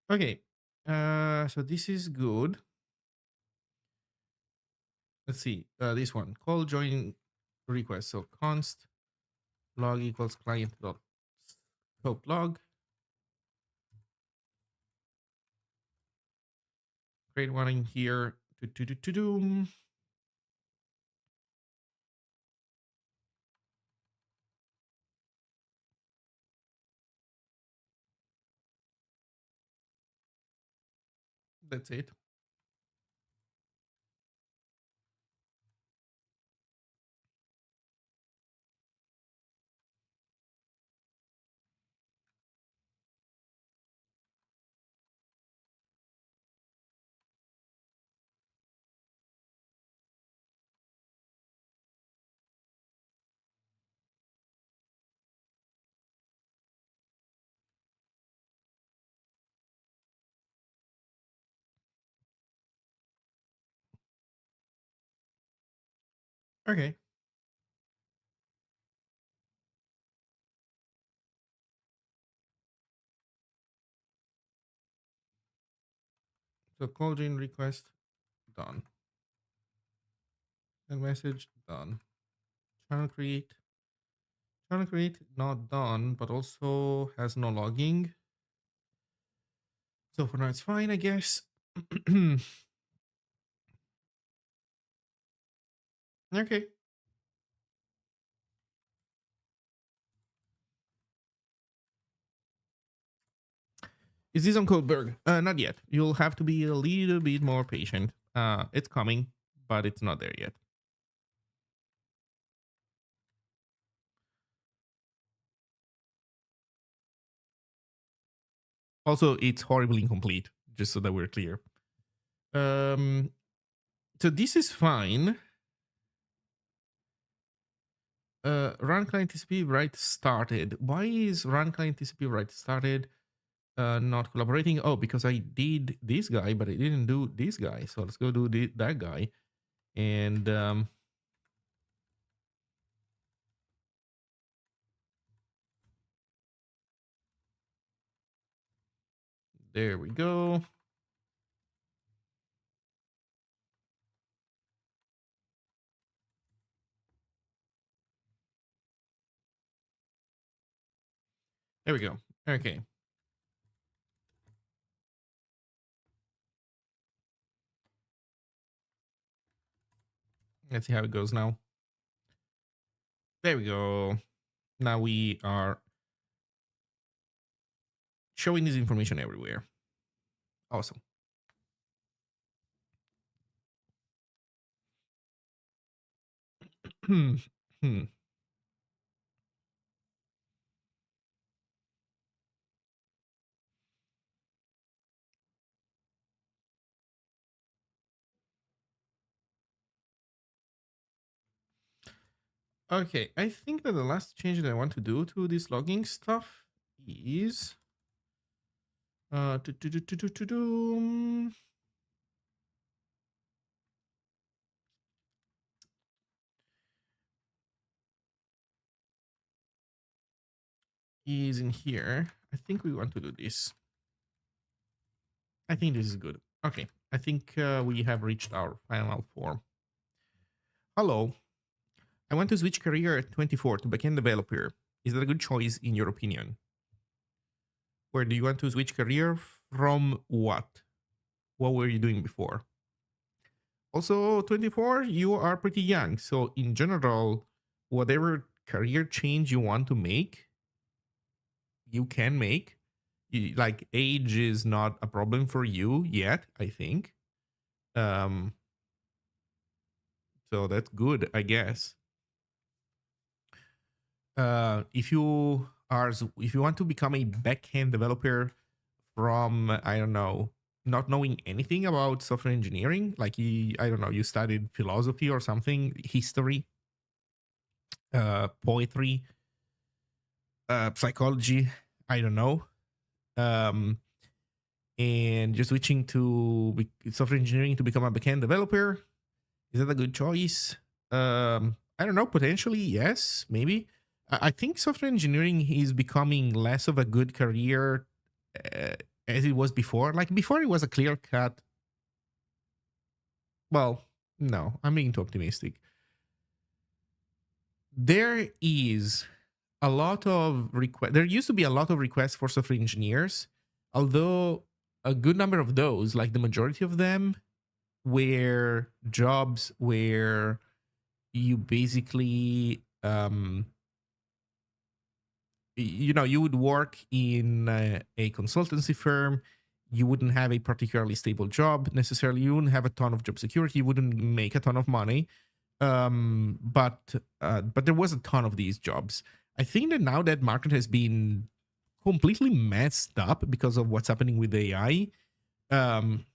Okay. So this is good. Let's see. This one. Call join request. So const log equals client dot scope log. Create one in here. Do-do-do-do-doom. That's it. Okay. So call join request done. And message done. Channel create. Channel create not done, but also has no logging. So for now it's fine, I guess. Okay. Is this on Codeberg? Not yet. You'll have to be a little bit more patient. It's coming, but it's not there yet. Also, it's horribly incomplete, just so that we're clear. So this is fine. Run client TCP write started. Why is run client TCP write started not collaborating? Oh, because I did this guy, but I didn't do this guy. So let's go do that guy. And there we go. There we go. Okay. Let's see how it goes now. There we go. Now we are showing this information everywhere. Awesome. Hmm. Okay, I think that the last change that I want to do to this logging stuff is uh to, to, to, to, to, to, to, is in here. I think we want to do this. I think this is good. Okay, I think we have reached our final form. Hello, I want to switch career at 24 to backend developer. Is that a good choice in your opinion? Where do you want to switch career from what? What were you doing before? Also, 24, you are pretty young. So, in general, whatever career change you want to make, you can make. Like, age is not a problem for you yet, I think. Um, so that's good, I guess. If you want to become a backend developer from, I don't know, not knowing anything about software engineering, like I don't know, you studied philosophy or something, history, poetry, psychology, I don't know, um, and you're switching to software engineering to become a backend developer, is that a good choice? I don't know, potentially yes, maybe. I think software engineering is becoming less of a good career uh, as it was before. Like before, it was a clear cut. Well, no, I'm being too optimistic. There is a lot of request. There used to be a lot of requests for software engineers, although a good number of those, like the majority of them, were jobs where you basically you would work in a consultancy firm. You wouldn't have a particularly stable job necessarily. You wouldn't have a ton of job security. You wouldn't make a ton of money. But there was a ton of these jobs. I think that now that market has been completely messed up because of what's happening with AI. um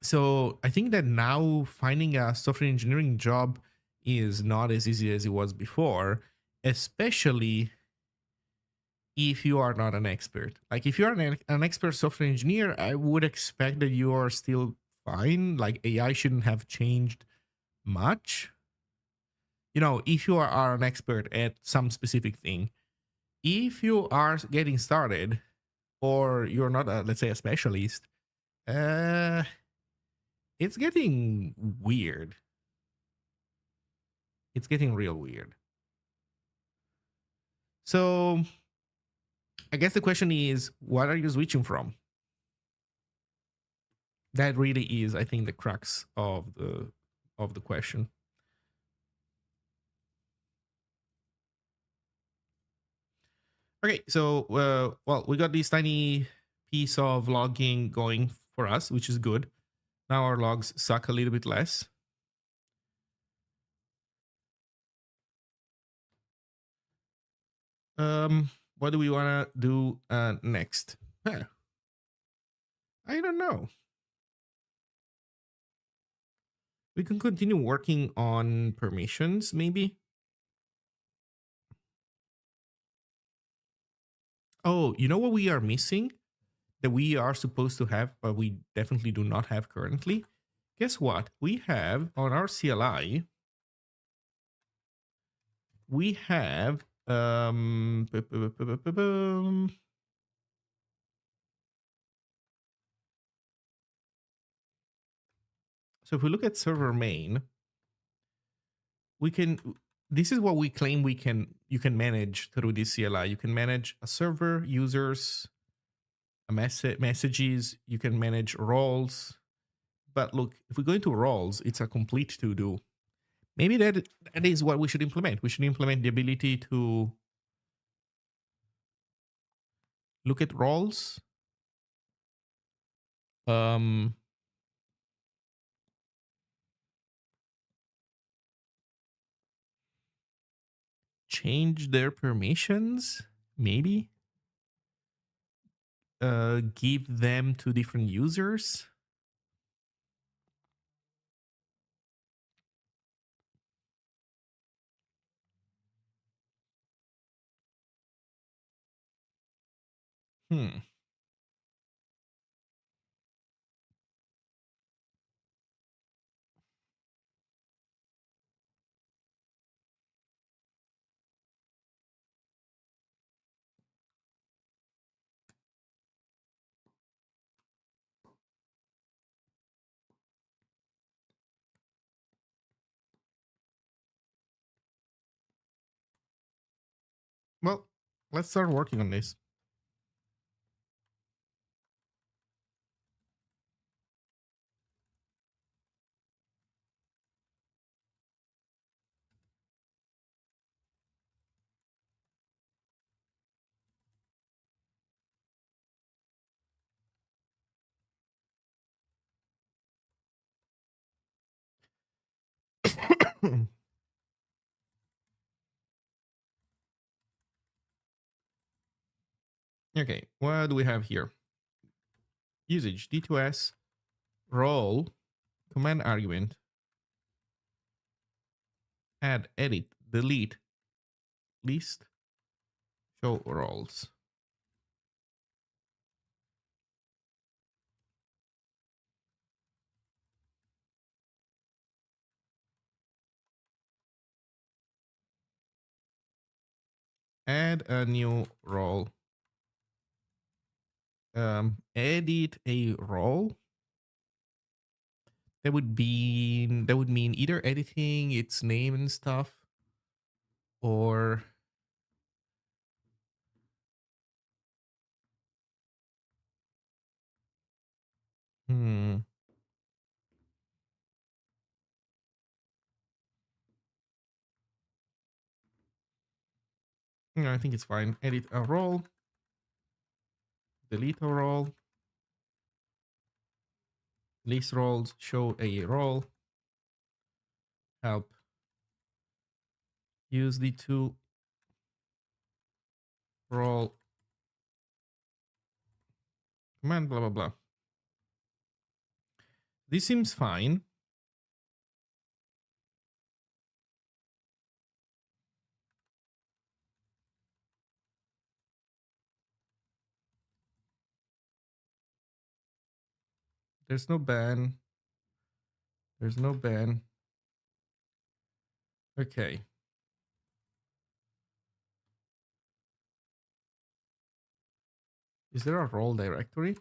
so I think that now finding a software engineering job is not as easy as it was before, especially if you are not an expert. Like if you're an expert software engineer, I would expect that you are still fine. Like AI shouldn't have changed much. If you are an expert at some specific thing, if you are getting started or you're not, let's say, a specialist, uh, it's getting weird. It's getting real weird. So I guess the question is, what are you switching from? That really is, I think, the crux of the question. Okay, so well, we got this tiny piece of logging going for us, which is good. Now our logs suck a little bit less. What do we want to do next? Huh. I don't know. We can continue working on permissions, maybe. Oh, you know what we are missing that we are supposed to have, but we definitely do not have currently? Guess what? We have on our CLI, we have so if we look at server main, we can, this is what we claim we can, you can manage through this CLI. You can manage a server, users, a messages, you can manage roles. But look, if we go into roles, it's a complete to do. Maybe that is what we should implement. We should implement the ability to look at roles. Um, change their permissions, maybe. Give them to different users. Hmm. Well, let's start working on this. Okay, what do we have here? Usage, D2S, role, command argument, add, edit, delete, list, show roles. Add a new role. Edit a role. That would mean either editing its name and stuff, or hmm. No, I think it's fine. Edit a role, delete a role, list roles, show a role, help. Use the to role command, blah, blah, blah. This seems fine. There's no ban. There's no ban. Okay. Is there a role directory?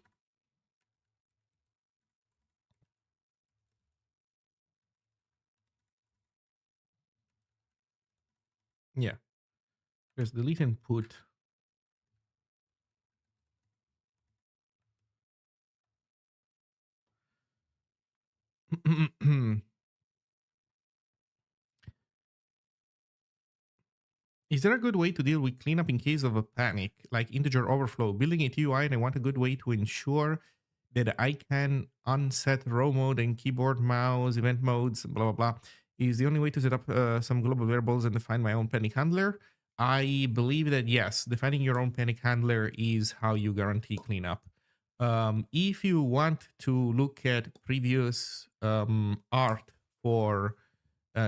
Yeah. There's delete and put. Is there a good way to deal with cleanup in case of a panic, like integer overflow? Building a TUI, and I want a good way to ensure that I can unset row mode and keyboard, mouse, event modes, blah, blah, blah. Is the only way to set up some global variables and define my own panic handler. I believe that yes, defining your own panic handler is how you guarantee cleanup. If you want to look at previous art for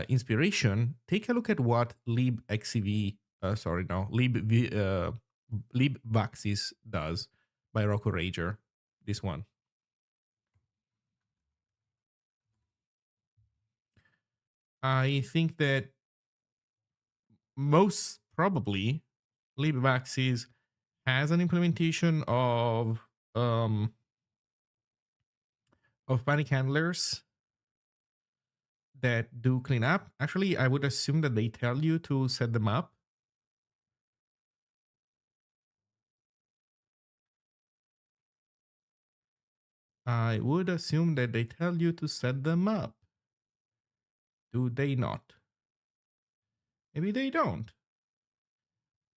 inspiration, take a look at what libxv, sorry, no, libvaxis does by Rocco Rager. This one. I think that most probably libvaxis has an implementation um, of panic handlers that do clean up. Actually, I would assume that they tell you to set them up. I would assume that they tell you to set them up. Do they not? Maybe they don't.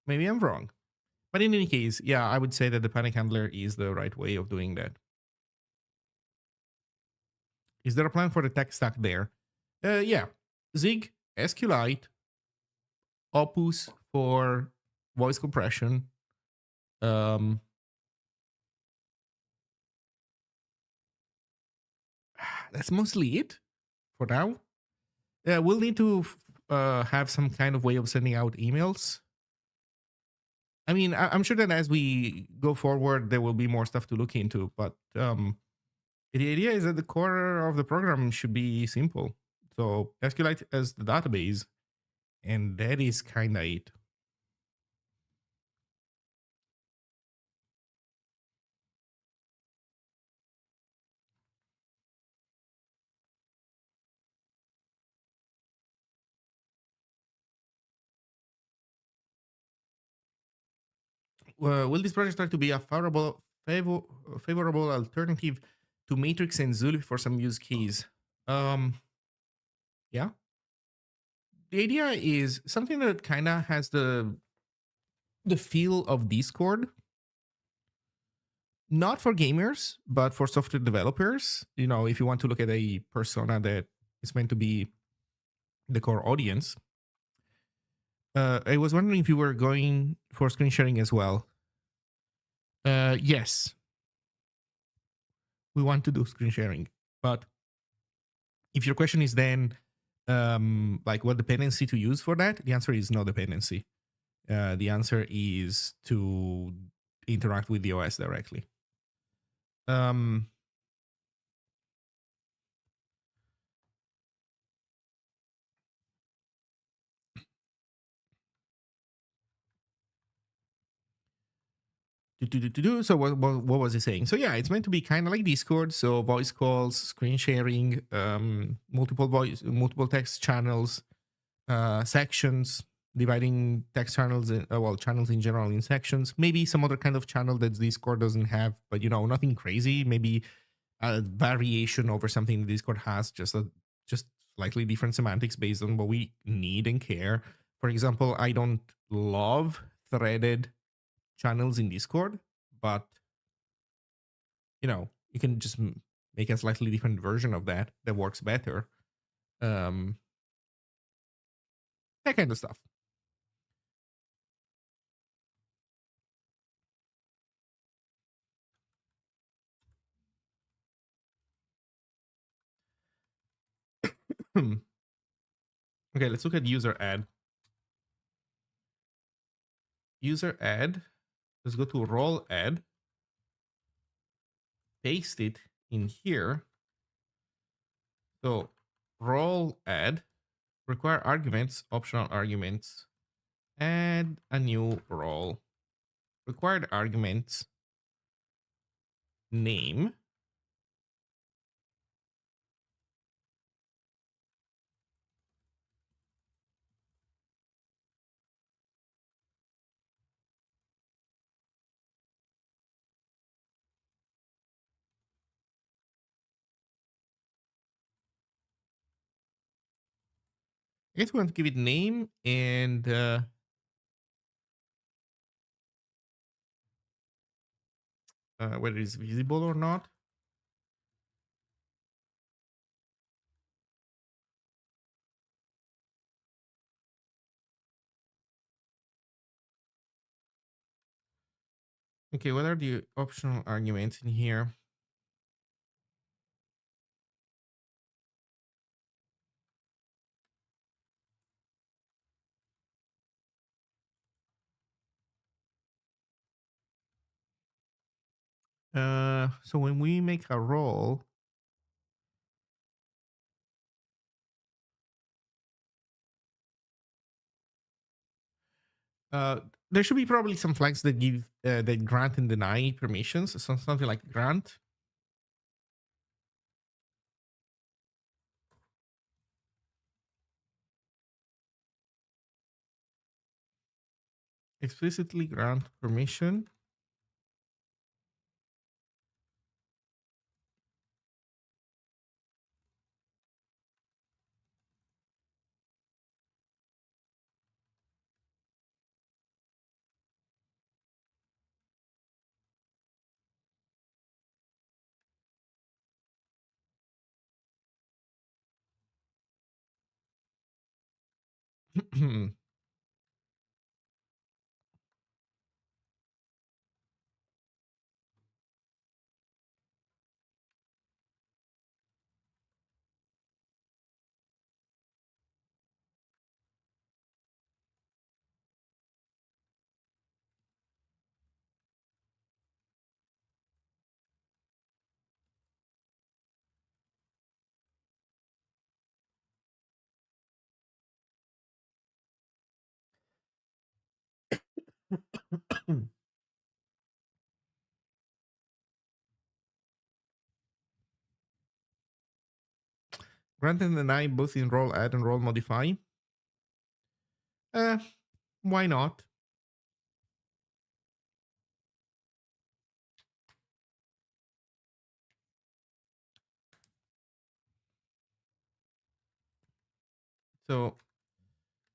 Maybe I'm wrong. But in any case, yeah, I would say that the panic handler is the right way of doing that. Is there a plan for the tech stack there? Yeah. Zig, SQLite, Opus for voice compression. Um, that's mostly it for now. We'll need to have some kind of way of sending out emails. I mean, I'm sure that as we go forward, there will be more stuff to look into. But the idea is that the core of the program should be simple. So SQLite as the database, and that is kind of it. Will this project start to be a favorable alternative to Matrix and Zulip for some use case? Yeah. The idea is something that kind of has the feel of Discord, not for gamers, but for software developers. You know, if you want to look at a persona that is meant to be the core audience. I was wondering if you were going for screen sharing as well. Yes, we want to do screen sharing, but if your question is then like what dependency to use for that, the answer is no dependency. The answer is to interact with the OS directly. Um, So what was he saying? So yeah, it's meant to be kind of like Discord. So voice calls, screen sharing, multiple text channels, sections, dividing text channels, channels in general in sections. Maybe some other kind of channel that Discord doesn't have, but nothing crazy. Maybe a variation over something that Discord has, just slightly different semantics based on what we need and care. For example, I don't love threaded channels in Discord, but you can just make a slightly different version of that works better. Um, that kind of stuff. Okay, let's look at user add. User add. Let's go to role add. Paste it in here. So role add, require arguments, optional arguments, add a new role. Required arguments, name. I guess we want to give it name and whether it's visible or not. Okay, what are the optional arguments in here? So when we make a role, uh, there should be probably some flags that give that grant and deny permissions. So something like grant explicitly grant permission. Grant and deny both in role add and role modify. Uh, why not? So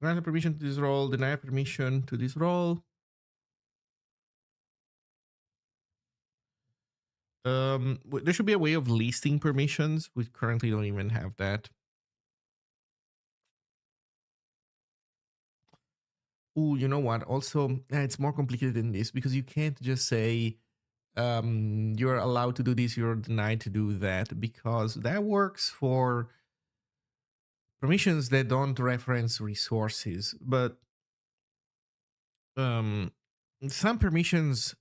grant a permission to this role, deny a permission to this role. There should be a way of listing permissions. We currently don't even have that. Oh, you know what? Also, it's more complicated than this because you can't just say you're allowed to do this, you're denied to do that, because that works for permissions that don't reference resources. But um, some permissions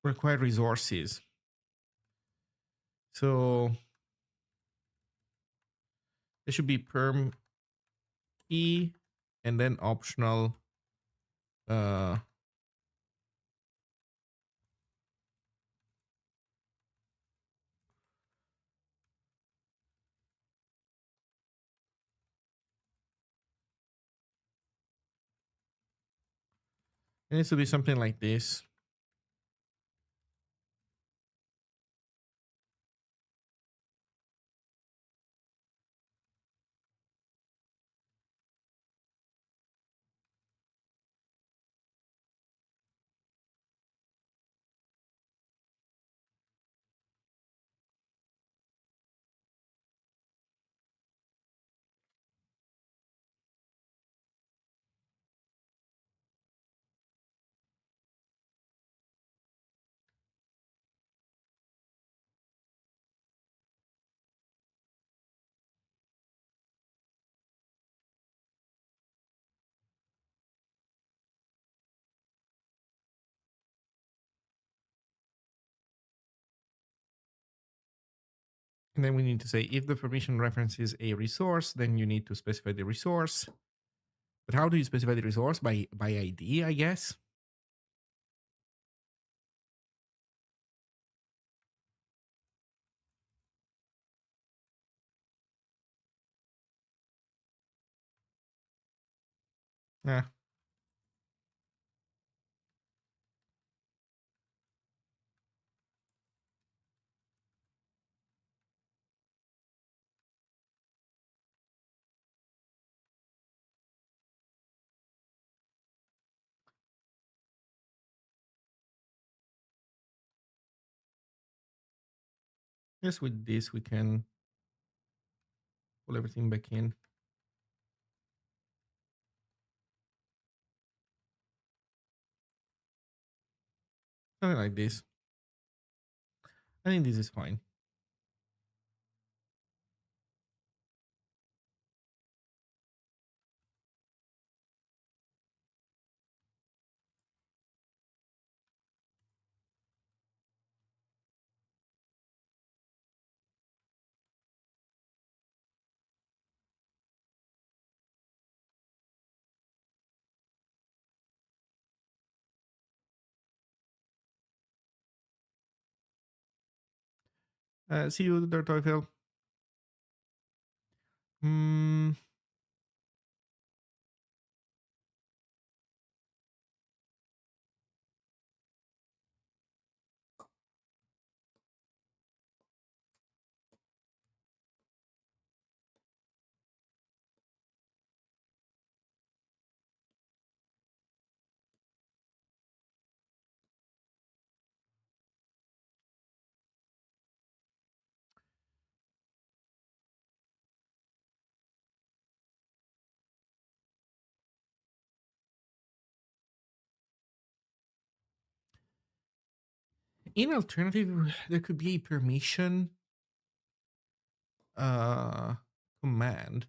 require resources. So there should be perm e and then optional it needs to be something like this. And then we need to say if the permission references a resource, then you need to specify the resource. But how do you specify the resource? By ID, I guess. Yeah. Yes, with this we can pull everything back in. Something like this. I think this is fine. See you, Dr. Teufel. Hmm. In alternative, there could be a permission command.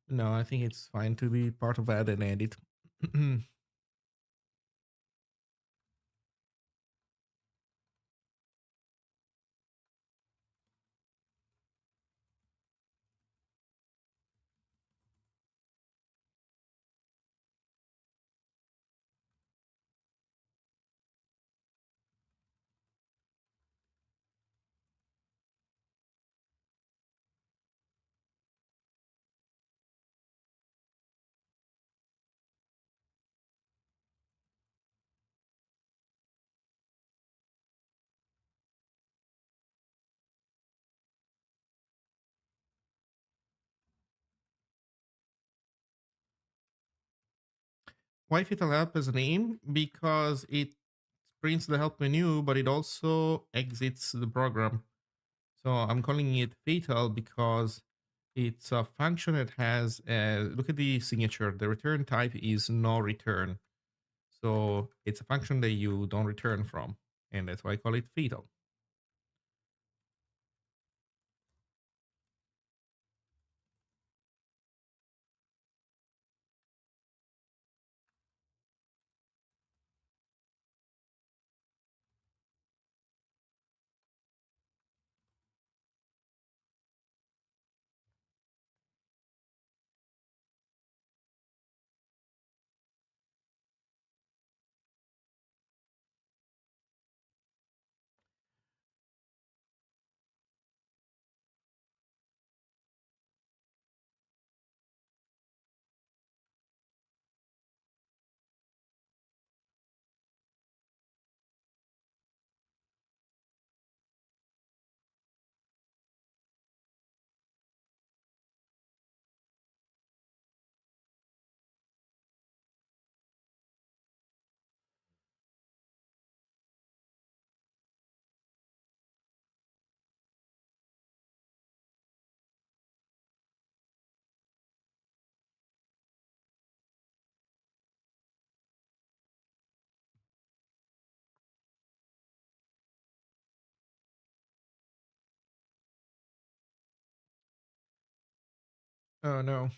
No, I think it's fine to be part of add and edit. Why fatal help as a name? Because it prints the help menu, but it also exits the program. So I'm calling it fatal because it's a function that has, look at the signature, the return type is no return. So it's a function that you don't return from. And that's why I call it fatal. Oh, no.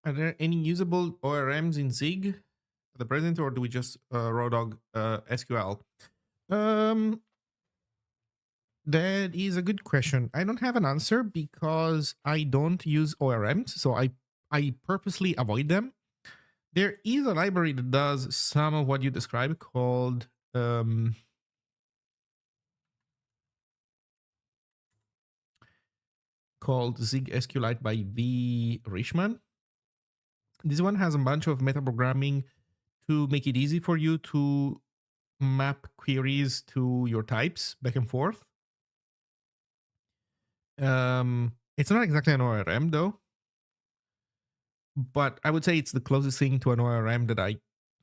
Are there any usable ORMs in Zig at the present, or do we just raw dog SQL? Um, that is a good question. I don't have an answer because I don't use ORMs. So I purposely avoid them. There is a library that does some of what you described called Zig SQLite by V. Richman. This one has a bunch of metaprogramming to make it easy for you to map queries to your types back and forth. It's not exactly an ORM though, but I would say it's the closest thing to an ORM that I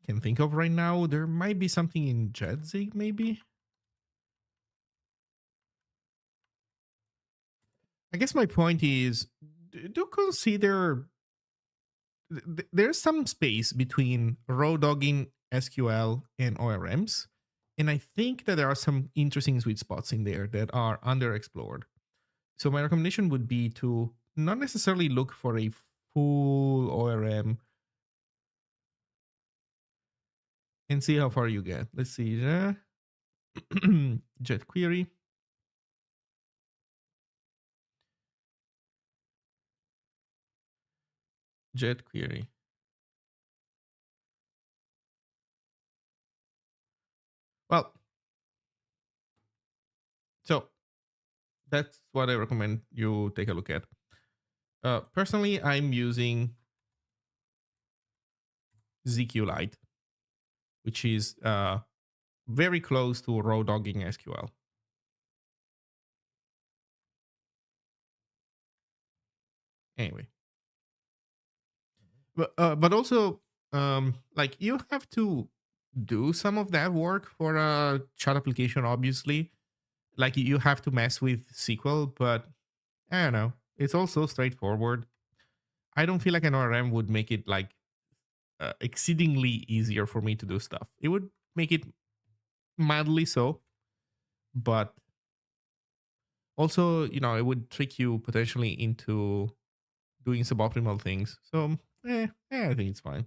can think of right now. There might be something in JetZig, maybe. I guess my point is, do consider there's some space between raw dogging SQL and ORMs. And I think that there are some interesting sweet spots in there that are underexplored. So my recommendation would be to not necessarily look for a full ORM and see how far you get. Let's see. jQuery. jQuery. Well, so that's what I recommend you take a look at. Personally, I'm using ZQLite, which is very close to raw dogging SQL. Anyway, but also like you have to do some of that work for a chat application. Obviously, like you have to mess with SQL, but I don't know. It's also straightforward. I don't feel like an ORM would make it like exceedingly easier for me to do stuff. It would make it mildly so, but also, it would trick you potentially into doing suboptimal things. So, I think it's fine.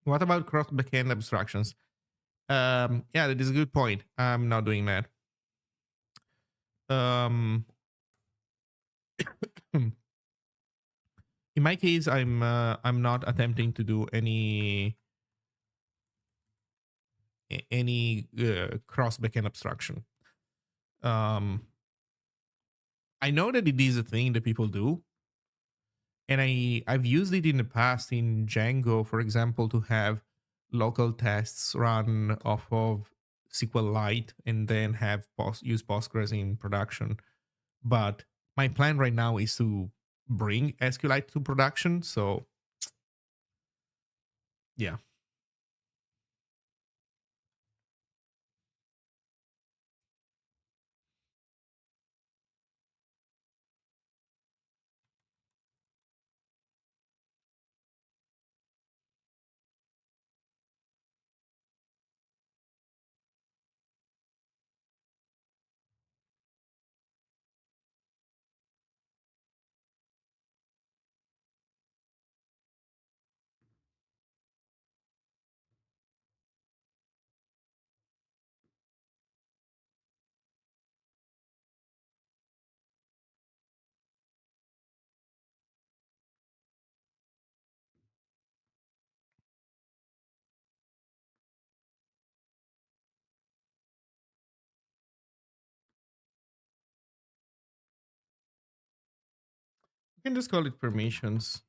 What about cross backend abstractions? Yeah, that is a good point. I'm not doing that. Um, in my case, I'm not attempting to do any cross backend abstraction. Um, I know that it is a thing that people do, and I've used it in the past in Django, for example, to have local tests run off of SQLite and then have use Postgres in production. But my plan right now is to bring SQLite to production. So yeah, you can just call it permissions.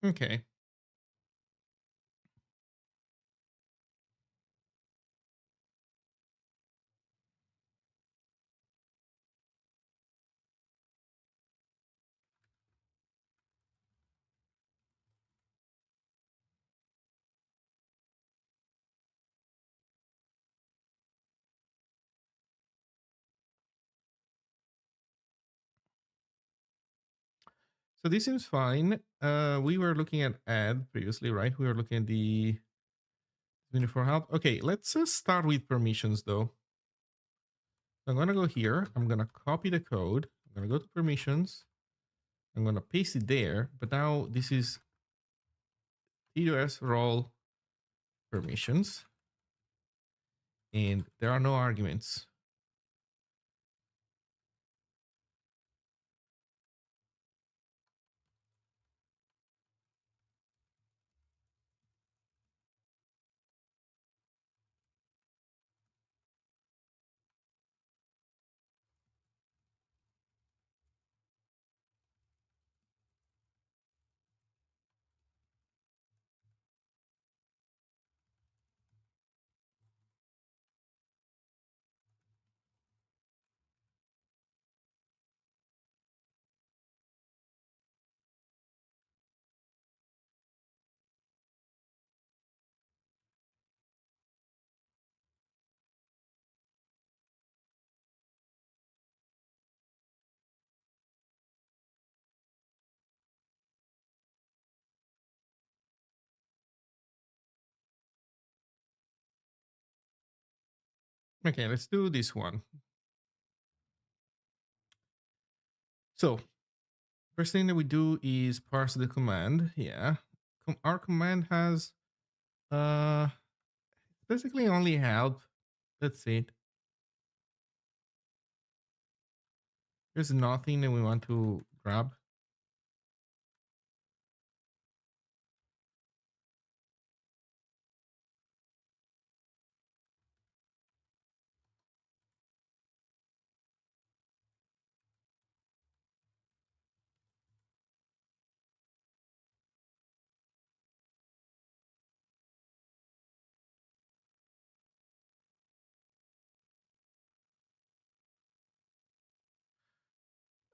Okay. So this seems fine. We were looking at add previously, right? We were looking at the menu for help. Okay, let's start with permissions though. I'm gonna go here. I'm gonna copy the code. I'm gonna go to permissions. I'm gonna paste it there. But now this is TOS role permissions, and there are no arguments. Okay, let's do this one. So first thing that we do is parse the command. Yeah, our command has basically only help. That's it. There's nothing that we want to grab.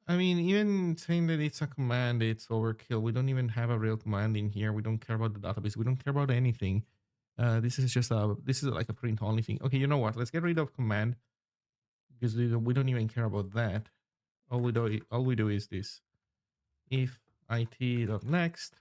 I mean, even saying that it's a command, it's overkill. We don't even have a real command in here. We don't care about the database. We don't care about anything. This is just this is like a print only thing. Okay, you know what? Let's get rid of command because we don't even care about that. All we do is this. If it.next.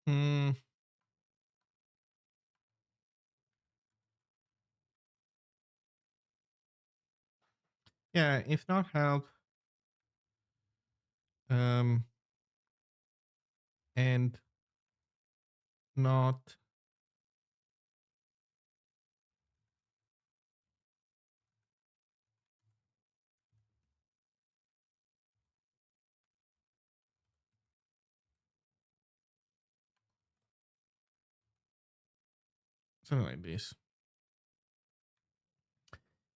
Hmm. Yeah, if not help, um, and not something like this.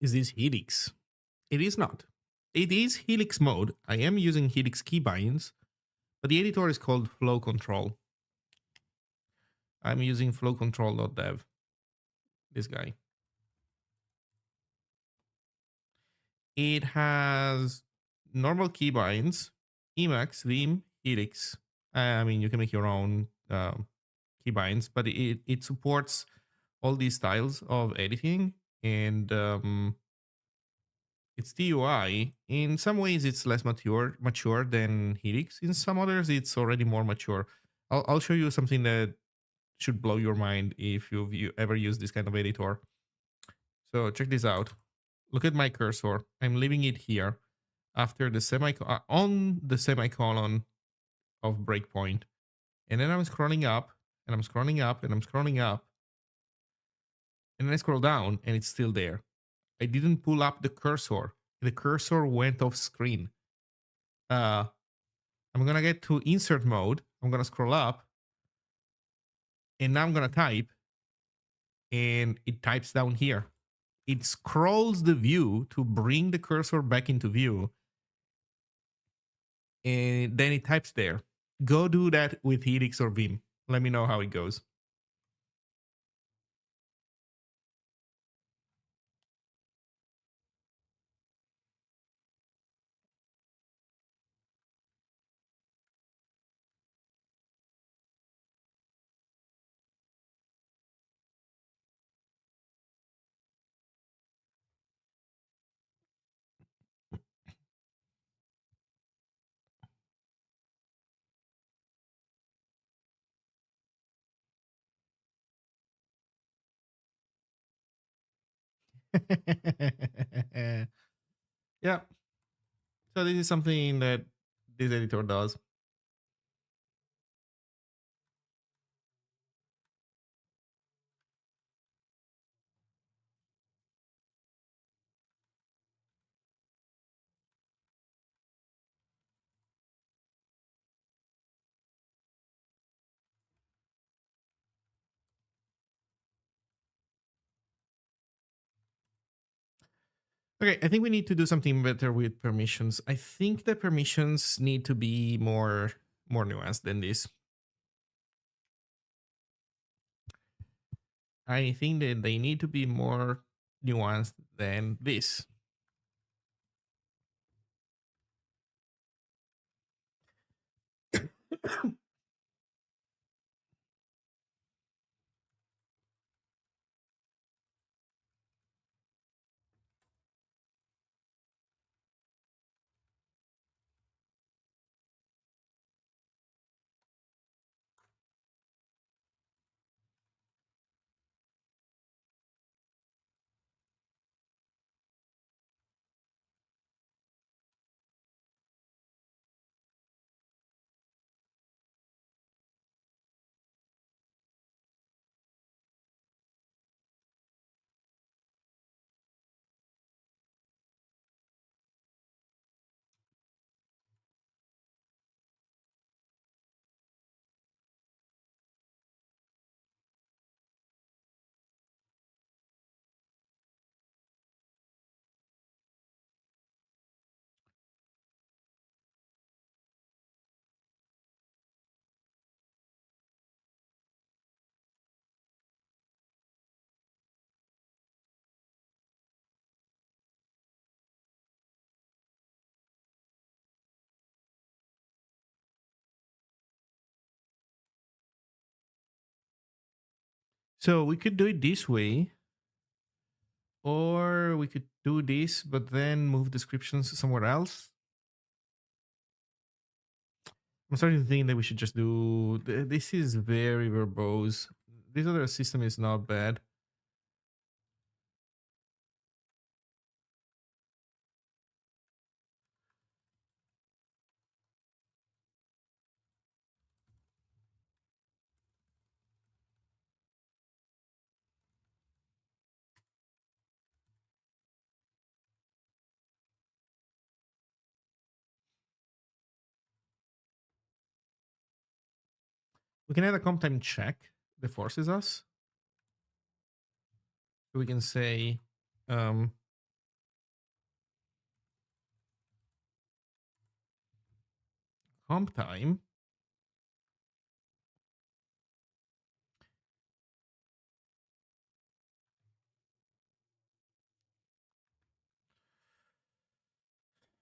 Is this Helix? It is not. It is Helix mode. I am using Helix keybinds, but the editor is called flow control. I'm using flowcontrol.dev. This guy. It has normal keybinds, Emacs, Vim, Helix. I mean, you can make your own keybinds, but it supports all these styles of editing, and it's the UI. In some ways, it's less mature than Helix. In some others, it's already more mature. I'll show you something that should blow your mind if you ever use this kind of editor. So check this out. Look at my cursor. I'm leaving it here after the on the semicolon of breakpoint, and then I'm scrolling up, and I'm scrolling up, and I'm scrolling up, and then I scroll down, and it's still there. I didn't pull up the cursor. The cursor went off screen. Uh, I'm gonna get to insert mode. I'm gonna scroll up, and now I'm gonna type, and it types down here. It scrolls the view to bring the cursor back into view, and then it types there. Go do that with Helix or Vim. Let me know how it goes. Yeah. So this is something that this editor does. Okay, I think we need to do something better with permissions. I think the permissions need to be more nuanced than this. I think that they need to be more nuanced than this. So we could do it this way, or we could do this, but then move descriptions somewhere else. I'm starting to think that we should just do. This is very verbose. This other system is not bad. We can add a comp time check that forces us. So we can say comp time.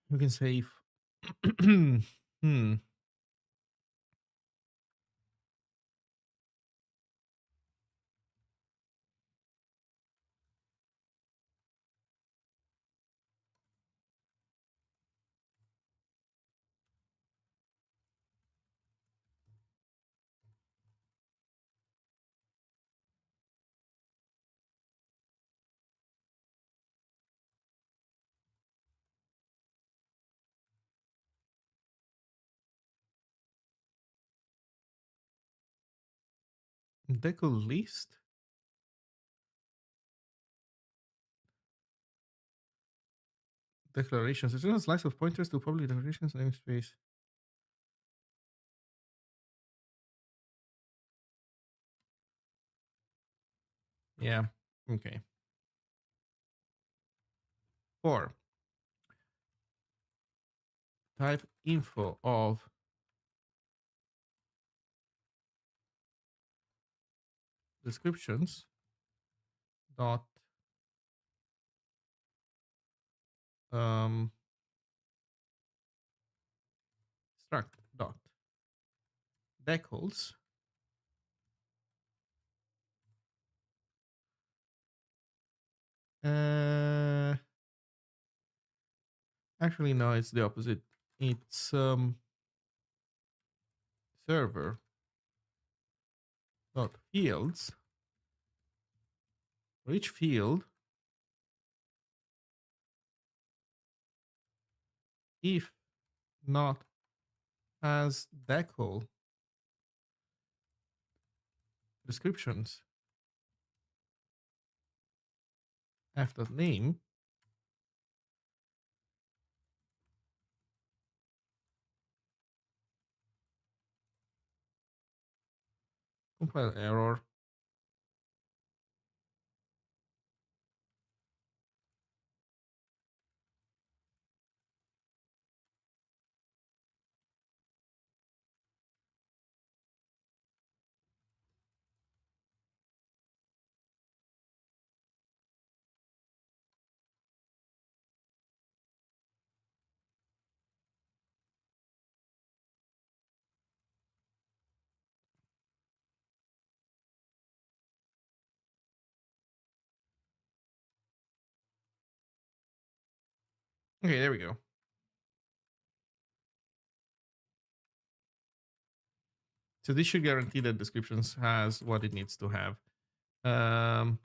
We can say hmm. Decal list. Declarations. It's just a slice of pointers to public declarations namespace. Yeah. Okay. 4. Type info of descriptions dot um struct dot decals actually no, it's the opposite. It's server dot fields, for each field, if not has decal descriptions f dot name, compile error. Okay, there we go. So this should guarantee that descriptions has what it needs to have. Let's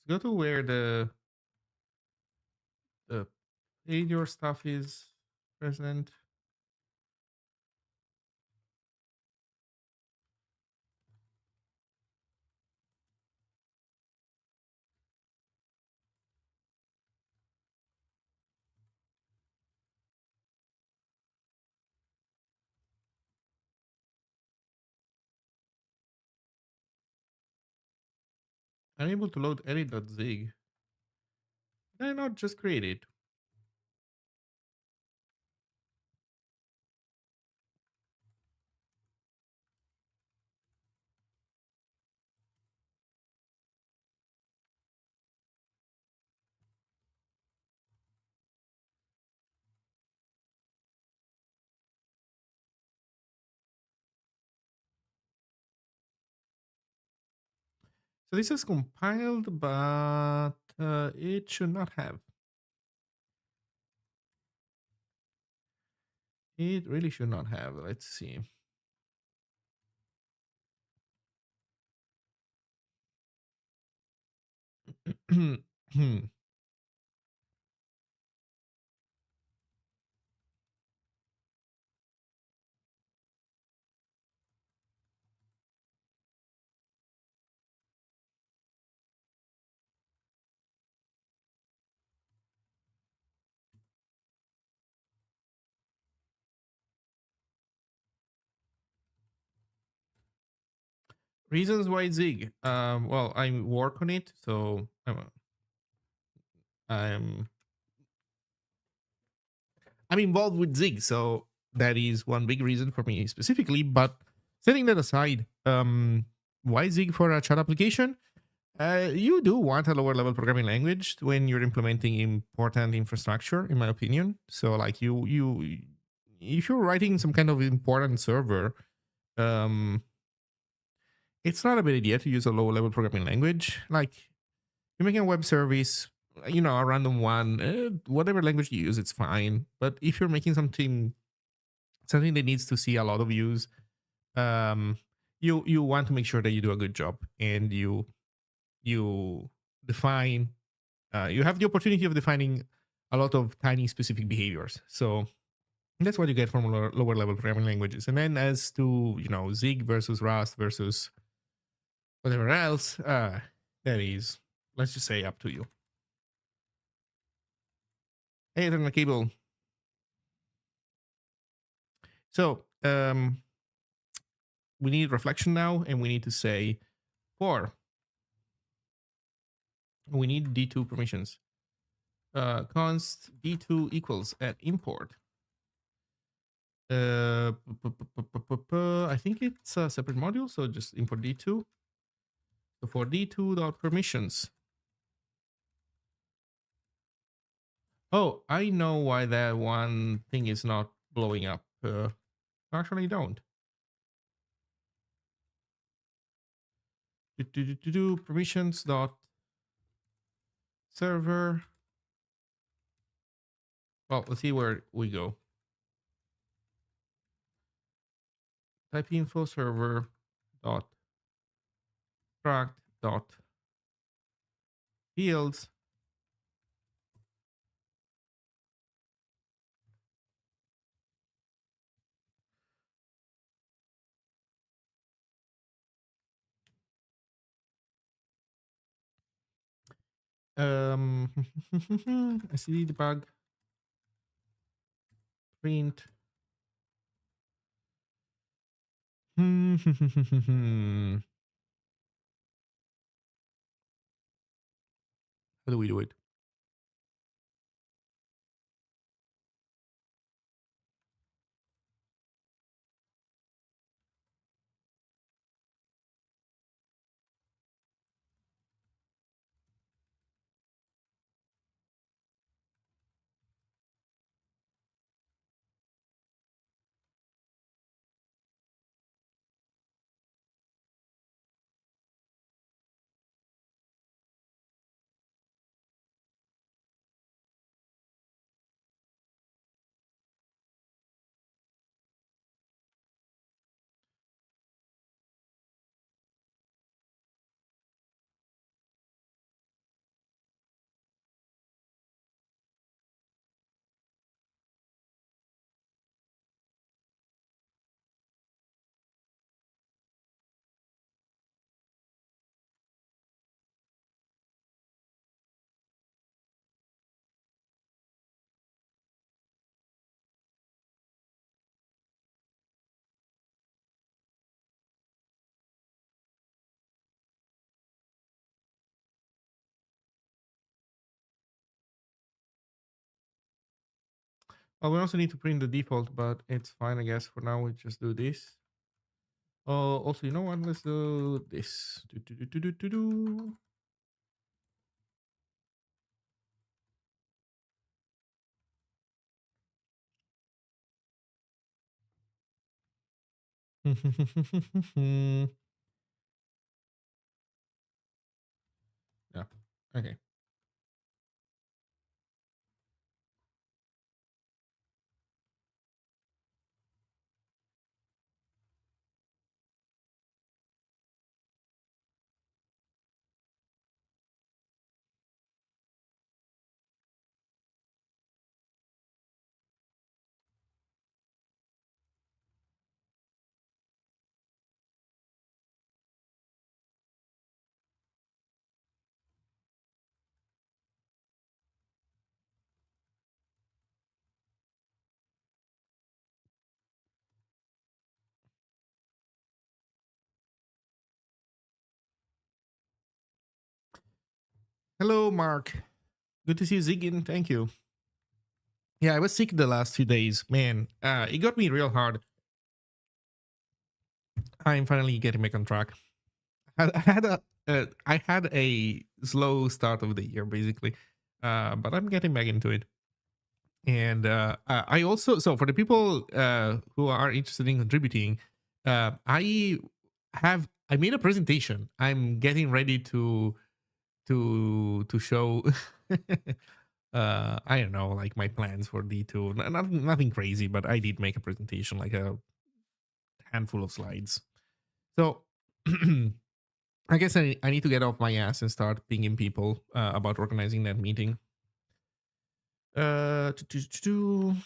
go to where the failure stuff is present. Unable to load edit.zig. Did I not just create it? So this is compiled, but it should not have. It really should not have. Let's see. Reasons why Zig. Well, I work on it, so I'm I'm involved with Zig, so that is one big reason for me specifically. But setting that aside, why Zig for a chat application? You do want a lower level programming language when you're implementing important infrastructure, in my opinion. So, like if you're writing some kind of important server, um, it's not a bad idea to use a lower level programming language. Like you're making a web service, a random one, whatever language you use, it's fine. But if you're making something that needs to see a lot of use, um, you want to make sure that you do a good job and you define. You have the opportunity of defining a lot of tiny specific behaviors. So that's what you get from lower level programming languages. And then as to Zig versus Rust versus whatever else, that is, let's just say, up to you. Hey, Ethernet cable. So we need reflection now, and we need to say for. We need D2 permissions. Const D2 equals at import. I think it's a separate module, so just import D2. So for D2.permissions. Oh, I know why that one thing is not blowing up. Actually, I don't. Permissions dot server. Well, let's see where we go. Type info server dot tract dot fields. std debug print. How do we do it? Well, we also need to print the default, but it's fine, I guess. For now, we just do this. Oh, also, you know what? Let's do this. Yeah. Okay. Hello, Mark. Good to see you, Ziggin. Thank you. Yeah, I was sick the last few days. Man, it got me real hard. I'm finally getting back on track. I had a slow start of the year, basically, but I'm getting back into it. And I also, so for the people who are interested in contributing, I made a presentation. I'm getting ready to show. I don't know, like my plans for D2. Nothing crazy, but I did make a presentation, like a handful of slides. So I guess I need to get off my ass and start pinging people about organizing that meeting. Uh, to, to, to,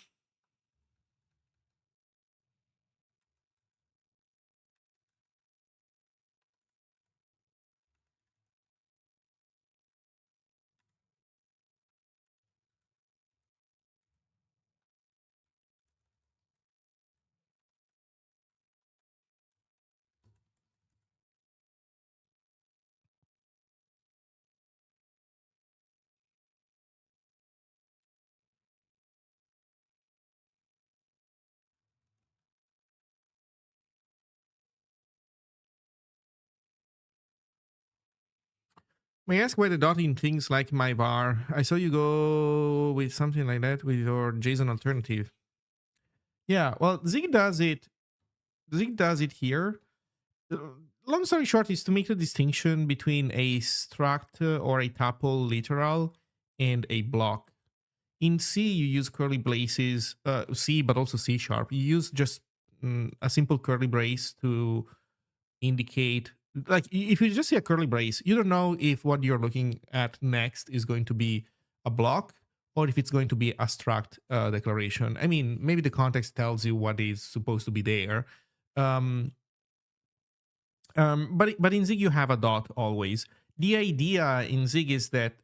May I ask why the dot in things like my var? I saw you go with something like that with your JSON alternative. Yeah, well, Zig does it. Zig does it here. Uh, Long story short is to make the distinction between a struct or a tuple literal and a block. In C, you use curly braces, C, but also C sharp. You use just a simple curly brace to indicate, like, if you just see a curly brace, you don't know if what you're looking at next is going to be a block or if it's going to be a struct declaration. I mean, maybe the context tells you what is supposed to be there. Um, but in Zig you have a dot always. The idea in Zig is that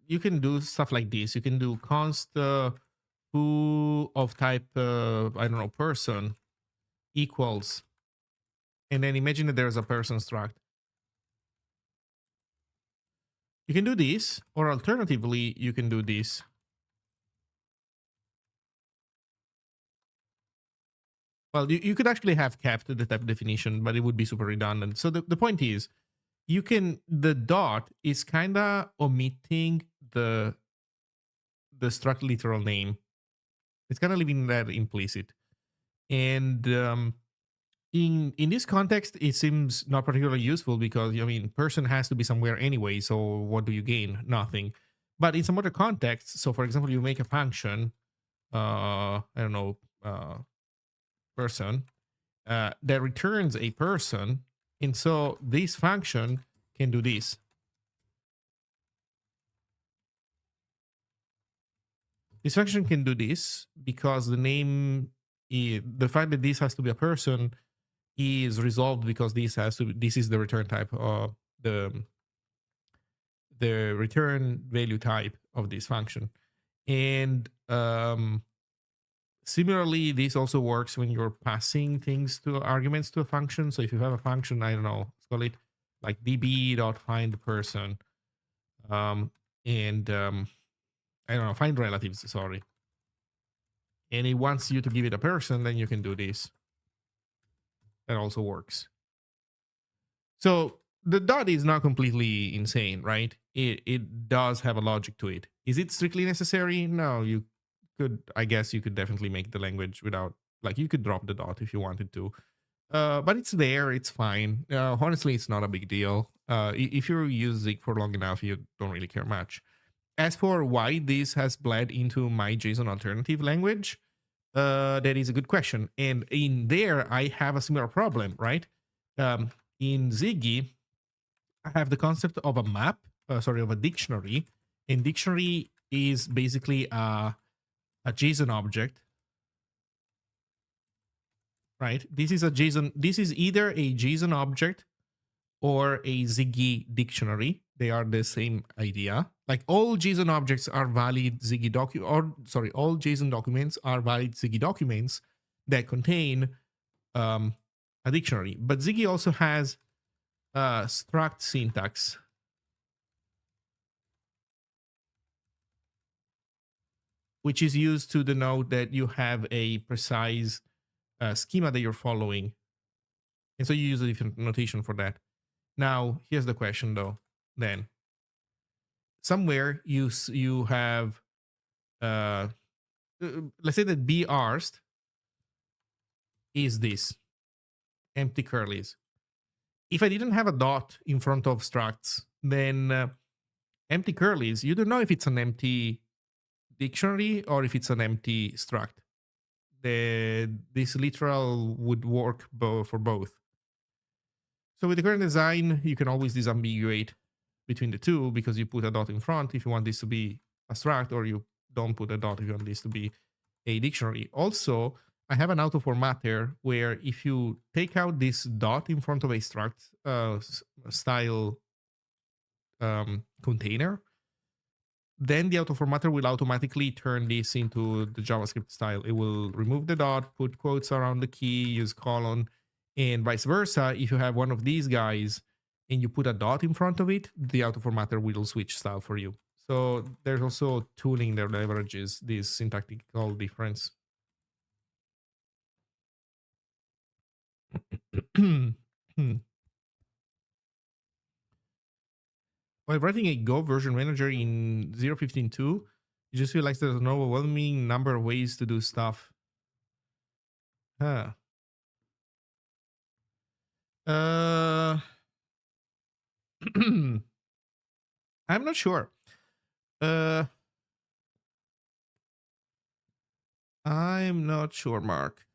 you can do stuff like this. You can do const who of type I don't know, person equals, and then imagine that there's a person struct. You can do this, or alternatively, you can do this. Well, you could actually have kept the type definition, but it would be super redundant. So the point is, the dot is kind of omitting the struct literal name. It's kind of leaving that implicit. And in this context, it seems not particularly useful because, I mean, person has to be somewhere anyway. So what do you gain? Nothing. But in some other contexts, so for example, you make a function, I don't know, person, that returns a person. And so this function can do this. This function can do this because the fact that this has to be a person is resolved because this is the return type of the return value type of this function. And similarly, this also works when you're passing things to arguments to a function. So if you have a function, I don't know, let's call it like db.findPerson, and I don't know, find relatives, sorry. And it wants you to give it a person, then you can do this. That also works. So the dot is not completely insane, right? It does have a logic to it. Is it strictly necessary? No, I guess you could definitely make the language without, like, you could drop the dot if you wanted to. But it's there, it's fine. Honestly, it's not a big deal. If you use Zig for long enough, you don't really care much. As for why this has bled into my JSON alternative language, that is a good question. And in there, I have a similar problem, right? In Ziggy, I have the concept of a map, of a dictionary. And dictionary is basically a JSON object, right? This is a JSON. This is either a JSON object or a Ziggy dictionary. They are the same idea. Like all JSON objects are valid Ziggy all JSON documents are valid Ziggy documents that contain a dictionary. But Ziggy also has struct syntax, which is used to denote that you have a precise schema that you're following. And so you use a different notation for that. Now, here's the question though, then. Somewhere you have, let's say that barst is this, empty curlies. If I didn't have a dot in front of structs, then empty curlies, you don't know if it's an empty dictionary or if it's an empty struct. This literal would work for both. So with the current design, you can always disambiguate between the two because you put a dot in front if you want this to be a struct, or you don't put a dot if you want this to be a dictionary. Also, I have an auto formatter where if you take out this dot in front of a struct style container, then the auto formatter will automatically turn this into the JavaScript style. It will remove the dot, put quotes around the key, use colon, and vice versa. If you have one of these guys and you put a dot in front of it, the auto formatter will switch style for you. So there's also tooling that leverages this syntactical difference. while writing a Go version manager in 0.15.2, you just realize there's an overwhelming number of ways to do stuff. Huh. Uh, I'm not sure. Uh, I'm not sure, Mark.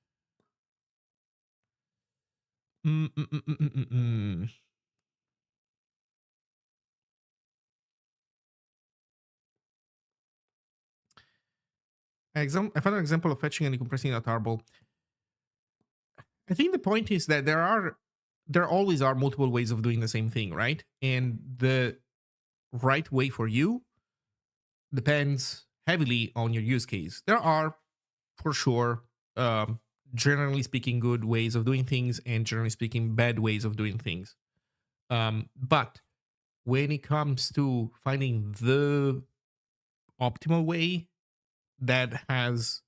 Mm, mm, mm, mm, mm, mm. I found an example of fetching and decompressing a tarball. I think the point is that there always are multiple ways of doing the same thing, right? And the right way for you depends heavily on your use case. There are, for sure, generally speaking, good ways of doing things, and generally speaking, bad ways of doing things. But when it comes to finding the optimal way that has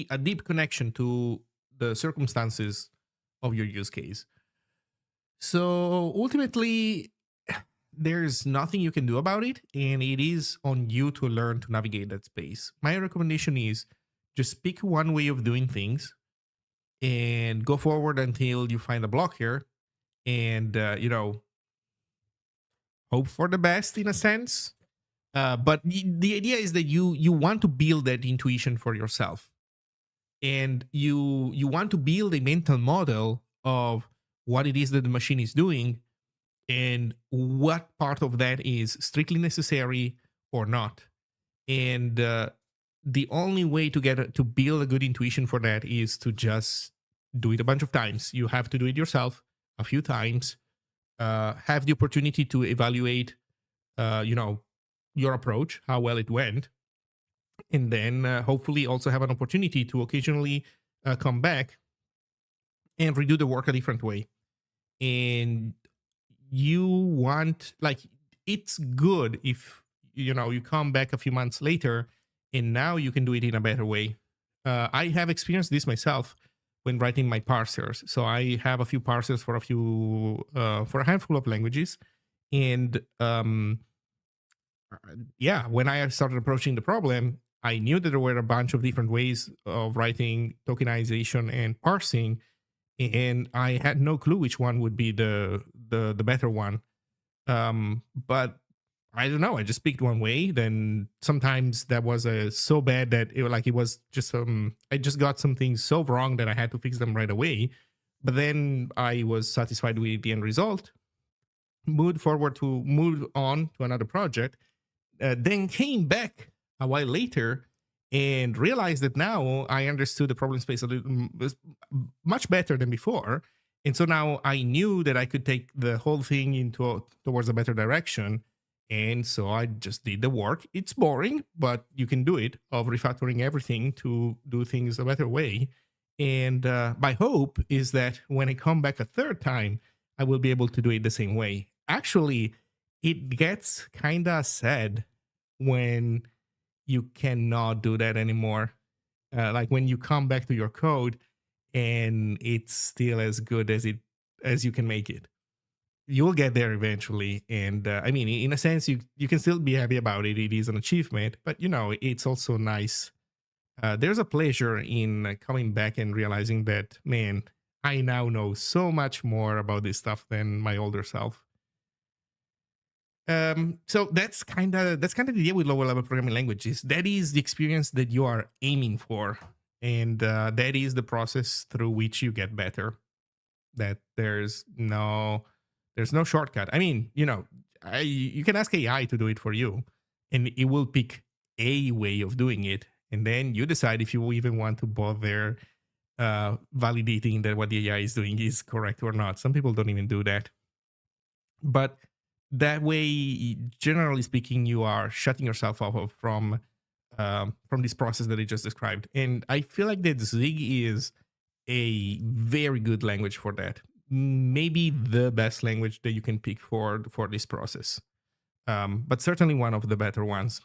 a deep connection to the circumstances of your use case. So ultimately, there's nothing you can do about it, and it is on you to learn to navigate that space. My recommendation is just pick one way of doing things and go forward until you find a block here, and hope for the best in a sense. But the idea is that you want to build that intuition for yourself, and you want to build a mental model of what it is that the machine is doing and what part of that is strictly necessary or not. And the only way to build a good intuition for that is to just do it a bunch of times. You have to do it yourself a few times, have the opportunity to evaluate your approach, how well it went, and then hopefully also have an opportunity to occasionally come back and redo the work a different way. And you want, like, it's good if you come back a few months later and now you can do it in a better way. I have experienced this myself when writing my parsers. So I have a few parsers for a handful of languages, and yeah, when I started approaching the problem, I knew that there were a bunch of different ways of writing tokenization and parsing, and I had no clue which one would be the better one. But I don't know. I just picked one way. Then sometimes that was so bad that it was just I just got some things so wrong that I had to fix them right away. But then I was satisfied with the end result. Moved on to another project. Then came back a while later and realized that now I understood the problem space much better than before. And so now I knew that I could take the whole thing towards a better direction. And so I just did the work. It's boring, but you can do it, of refactoring everything to do things a better way. And my hope is that when I come back a third time, I will be able to do it the same way. Actually, it gets kind of sad when you cannot do that anymore. Like when you come back to your code and it's still as good as you can make it. You'll get there eventually, and I mean, in a sense, you can still be happy about it. It is an achievement, but it's also nice. There's a pleasure in coming back and realizing that, man, I now know so much more about this stuff than my older self. So that's kind of the idea with lower level programming languages. That is the experience that you are aiming for, and that is the process through which you get better. That there's no shortcut. I mean, you can ask AI to do it for you, and it will pick a way of doing it, and then you decide if you even want to bother validating that what the AI is doing is correct or not. Some people don't even do that, but that way, generally speaking, you are shutting yourself off from this process that I just described. And I feel like that Zig is a very good language for that. Maybe the best language that you can pick for this process, but certainly one of the better ones.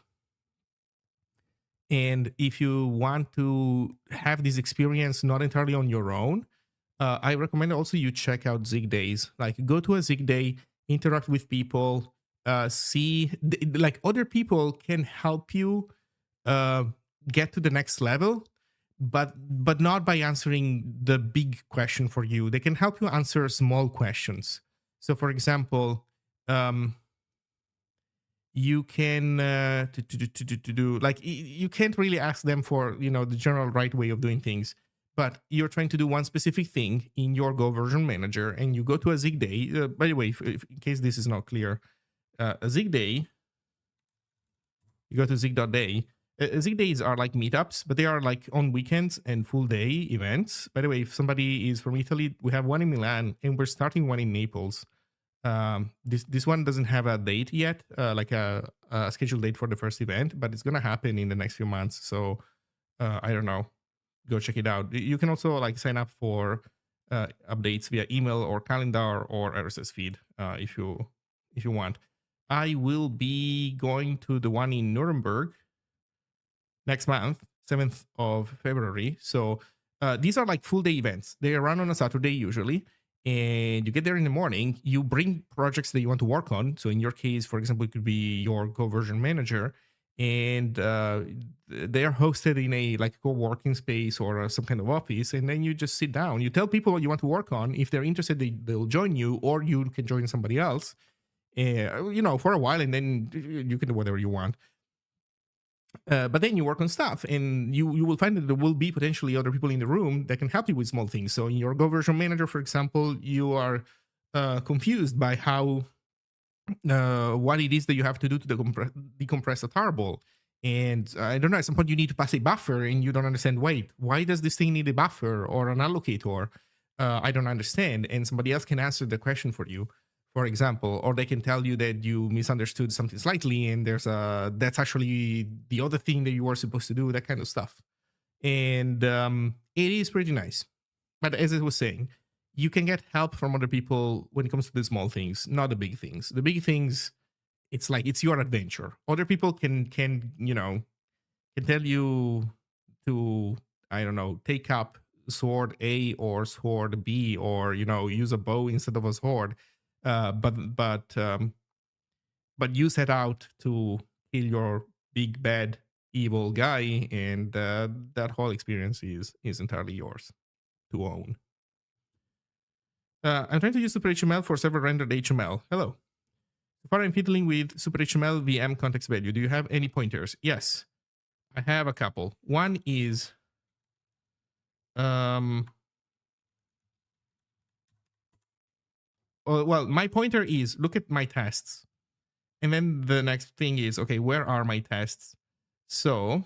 And if you want to have this experience not entirely on your own, I recommend also you check out Zig Days. Like, go to a Zig Day, interact with people, see like other people can help you uh, get to the next level, but not by answering the big question for you. They can help you answer small questions. So for example, you can to do like you can't really ask them for the general right way of doing things, but you're trying to do one specific thing in your Go version manager, and you go to a Zig day. By the way, if in case this is not clear, a Zig day, you go to zig.day. Zig days are like meetups, but they are like on weekends and full day events. By the way, if somebody is from Italy, we have one in Milan and we're starting one in Naples. This one doesn't have a date yet, like a scheduled date for the first event, but it's gonna happen in the next few months. So I don't know, go check it out. You can also like sign up for updates via email or calendar or RSS feed if you want. I will be going to the one in Nuremberg next month, 7th of February. So these are like full day events. They run on a Saturday usually, and you get there in the morning. You bring projects that you want to work on. So in your case, for example, it could be your Go version manager, and they are hosted in a like co-working space or some kind of office, and then you just sit down. You tell people what you want to work on. If they're interested, they'll join you, or you can join somebody else. For a while, and then you can do whatever you want. But then you work on stuff, and you will find that there will be potentially other people in the room that can help you with small things. So in your Go version manager, for example, you are confused by how what it is that you have to do to decompress a tarball. And I don't know, at some point you need to pass a buffer, and you don't understand, wait, why does this thing need a buffer or an allocator? I don't understand. And somebody else can answer the question for you, for example, or they can tell you that you misunderstood something slightly, and that's actually the other thing that you were supposed to do, that kind of stuff. And it is pretty nice. But as I was saying, you can get help from other people when it comes to the small things, not the big things. The big things, it's like it's your adventure. Other people can tell you to, I don't know, take up sword A or sword B, or use a bow instead of a sword. But you set out to kill your big bad evil guy, and that whole experience is entirely yours to own. I'm trying to use Super HTML for server rendered HTML. Hello. So far, I'm fiddling with Super HTML VM context value. Do you have any pointers? Yes, I have a couple. One is well, my pointer is look at my tests. And then the next thing is, okay, where are my tests? So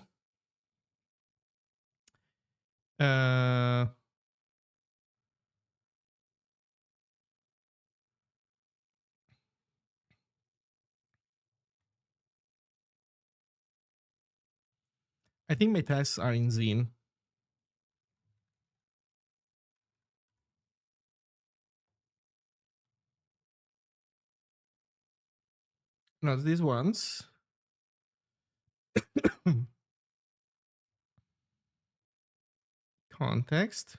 I think my tests are in Zine. No, these ones. Context.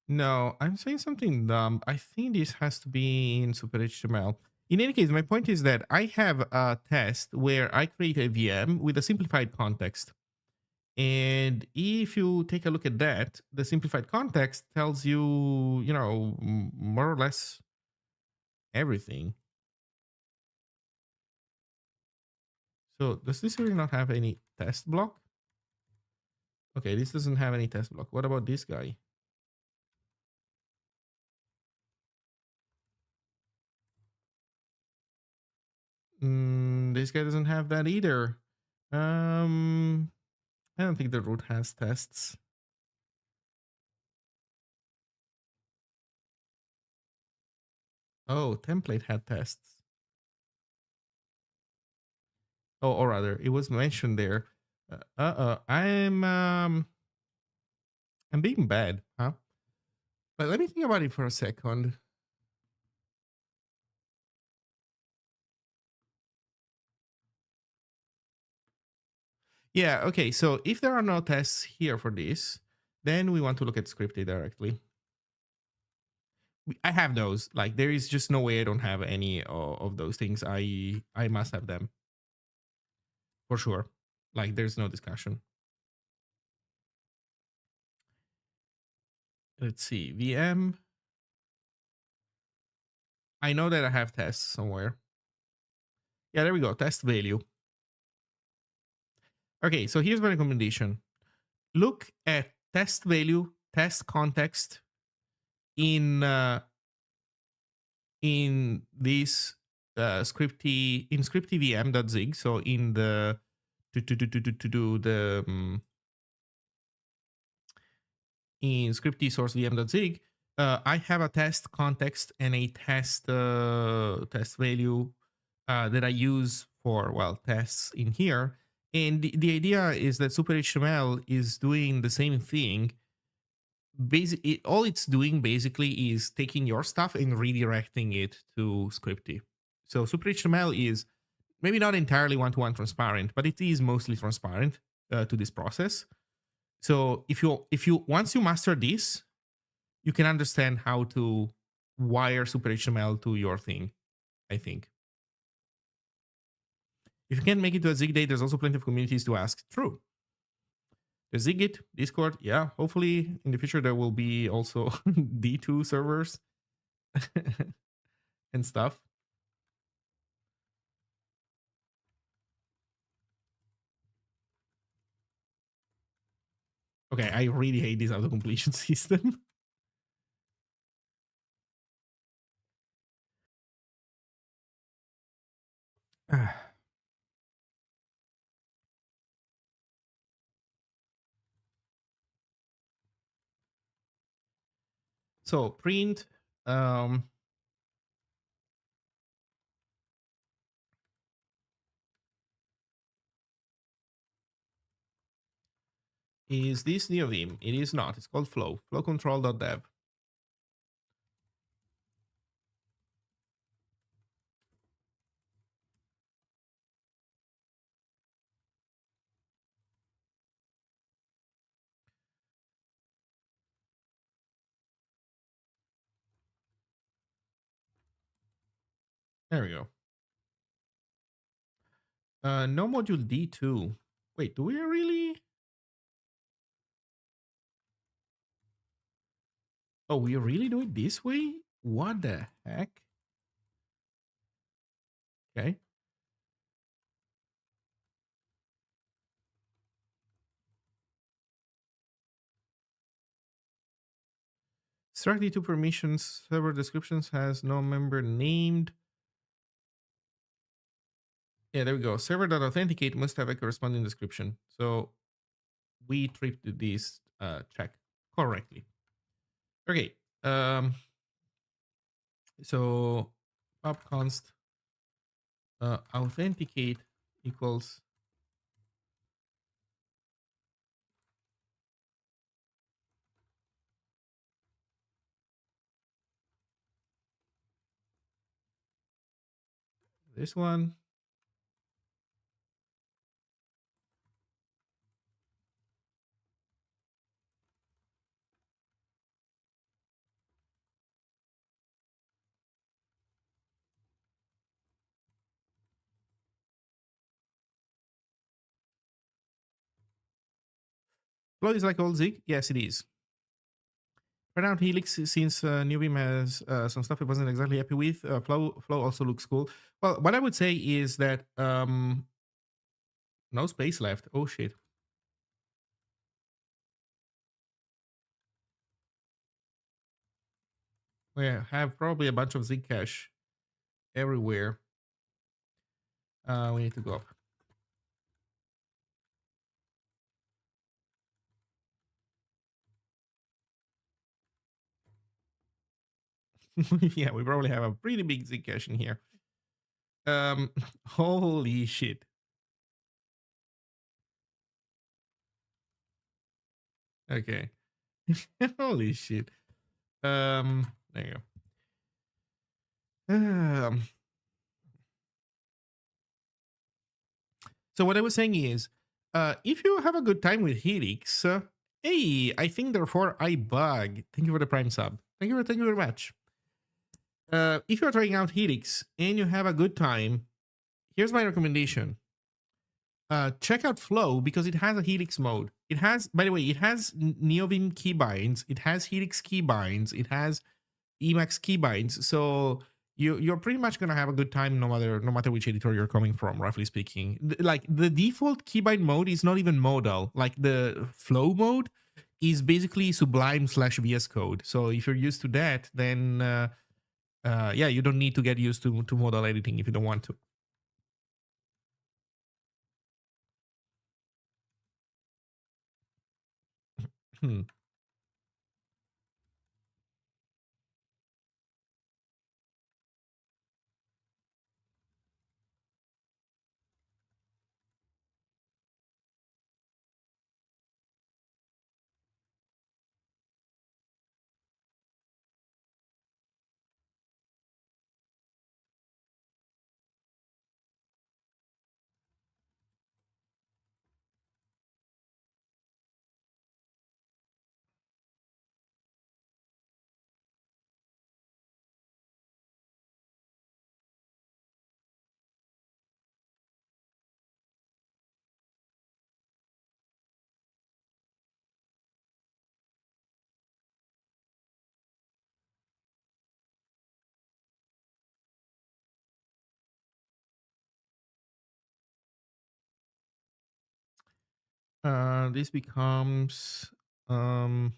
No, I'm saying something dumb. I think this has to be in Super HTML. In any case, my point is that I have a test where I create a VM with a simplified context. And if you take a look at that, the simplified context tells you, more or less everything. So does this really not have any test block? Okay, this doesn't have any test block. What about this guy? This guy doesn't have that either. I don't think the root has tests. Oh, template had tests. Oh, or rather, it was mentioned there. I'm being bad, huh? But let me think about it for a second. Yeah, okay. So if there are no tests here for this, then we want to look at scripted directly. I have those. Like there is just no way I don't have any of those things. I must have them for sure. Like there's no discussion. Let's see. VM. I know that I have tests somewhere. Yeah, there we go. Test value. Okay, so here's my recommendation. Look at test value, test context in this scripty in scripty vm.zig. So in the to do the in scripty source vm.zig, I have a test context and a test value that I use for tests in here. And the idea is that super HTML is doing the same thing. All it's doing basically is taking your stuff and redirecting it to scripty. So super HTML is maybe not entirely one-to-one transparent, but it is mostly transparent to this process. So if you once you master this, you can understand how to wire super HTML to your thing, I think. If you can't make it to a Zig day, there's also plenty of communities to ask. True. There's Zigit, Discord. Yeah, hopefully in the future there will be also D2 servers and stuff. Okay, I really hate this auto completion system. So print is this neovim? It is not. It's called flow. Flowcontrol.dev. There we go. No module D2. Wait, do we really? Oh, we really do it this way? What the heck? Okay. Struct D2 permissions, server descriptions has no member named. Yeah, there we go. Server.authenticate must have a corresponding description. So we tripped this check correctly. Okay. So pub const authenticate equals this one. Flow is like old Zig? Yes, it is. Right now, Helix, since Newbeam has some stuff it wasn't exactly happy with, Flow also looks cool. Well, what I would say is that no space left. Oh, shit. We have probably a bunch of Zig cache everywhere. We need to go up. Yeah, we probably have a pretty big Zig cache in here. Holy shit. Okay. Holy shit. There you go. So what I was saying is, if you have a good time with Helix, hey, I think therefore I bug. Thank you for the Prime sub. Thank you very much. if you're trying out Helix and you have a good time, here's my recommendation. Check out Flow because it has a Helix mode. It has, by the way, it has NeoVim keybinds, it has Helix keybinds, it has Emacs keybinds. So you're pretty much gonna have a good time no matter which editor you're coming from, roughly speaking. Like the default keybind mode is not even modal. Like the Flow mode is basically Sublime / VS Code. So if you're used to that, then yeah, you don't need to get used to modal editing if you don't want to. Hmm. This becomes um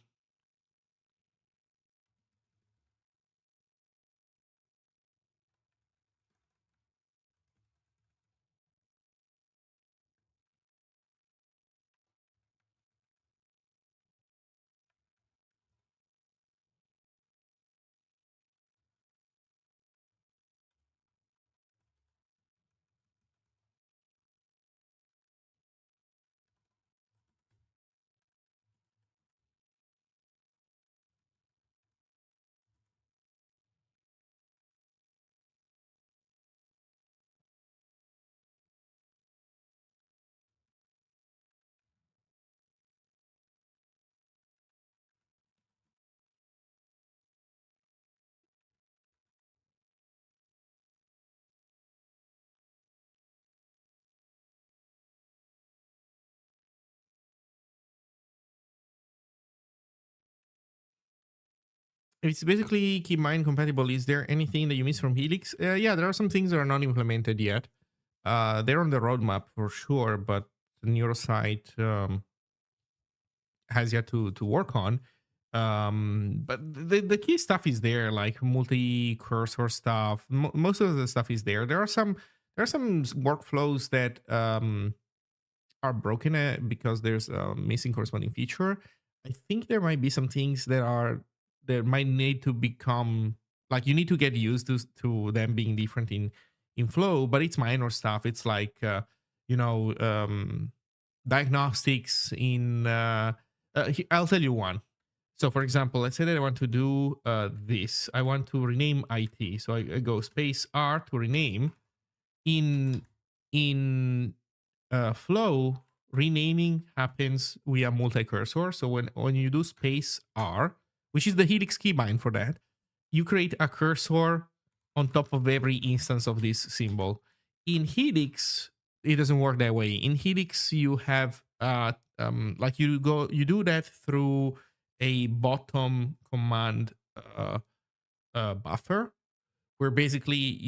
it's basically keybind compatible. Is there anything that you miss from Helix? Yeah, there are some things that are not implemented yet. They're on the roadmap for sure, but the neurosite has yet to work on. But the key stuff is there, like multi cursor stuff. Most of the stuff is there. There are some workflows that are broken because there's a missing corresponding feature. I think there might be some things that might need to become, like, you need to get used to them being different in Flow, but it's minor stuff. It's like you know diagnostics in. I'll tell you one. So, for example, let's say that I want to do this. I want to rename IT. So I go space R to rename. In Flow, renaming happens via multi-cursor. So when you do space R, which is the Helix keybind for that, you create a cursor on top of every instance of this symbol. In Helix, it doesn't work that way. In Helix, you have like you do that through a bottom command buffer, where basically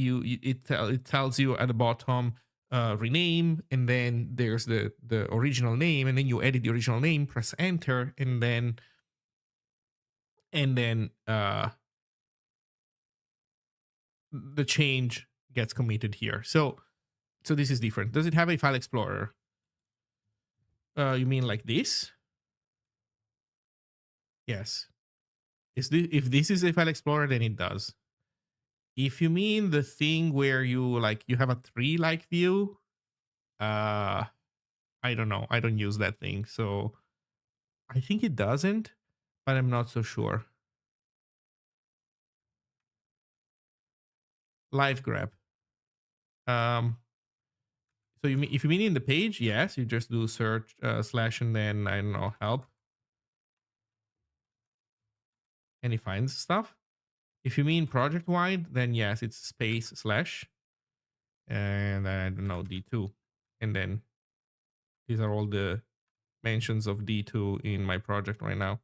it tells you at the bottom rename, and then there's the original name, and then you edit the original name, press enter, and then the change gets committed here. So this is different. Does it have a file explorer? You mean like this? Yes. If this is a file explorer, then it does. If you mean the thing where you have a tree like view, uh I don't know. I don't use that thing. So I think it doesn't, but I'm not so sure. Live grab. Um, so if you mean in the page, yes, you just do search slash and then I don't know help, and it finds stuff. If you mean project wide, then yes, it's space slash, and I don't know, D2. And then these are all the mentions of D2 in my project right now.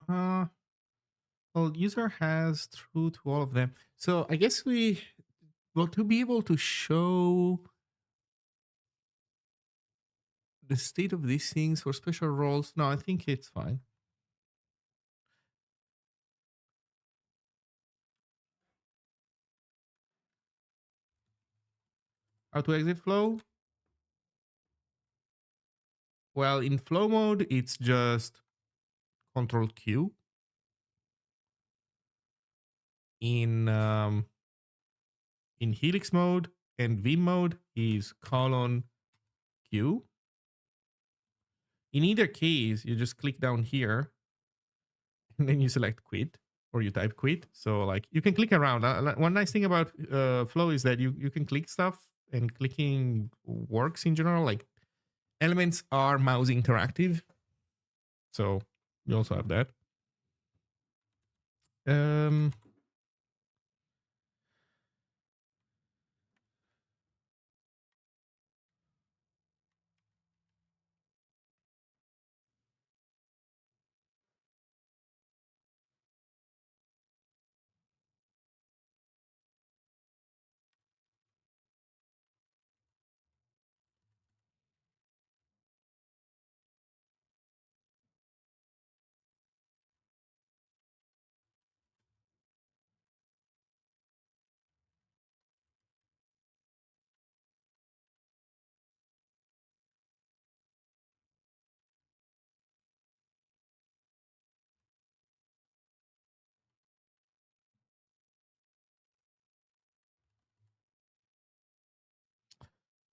Uh, well, user has true to all of them. So I guess well, to be able to show the state of these things for special roles, no, I think it's fine. How to exit flow? Well, in flow mode, it's just Control Q. In Helix mode and Vim mode is colon Q. In either case, you just click down here and then you select quit or you type quit. So like you can click around. One nice thing about flow is that you can click stuff, and clicking works in general. Like elements are mouse interactive. So you also have that. Um,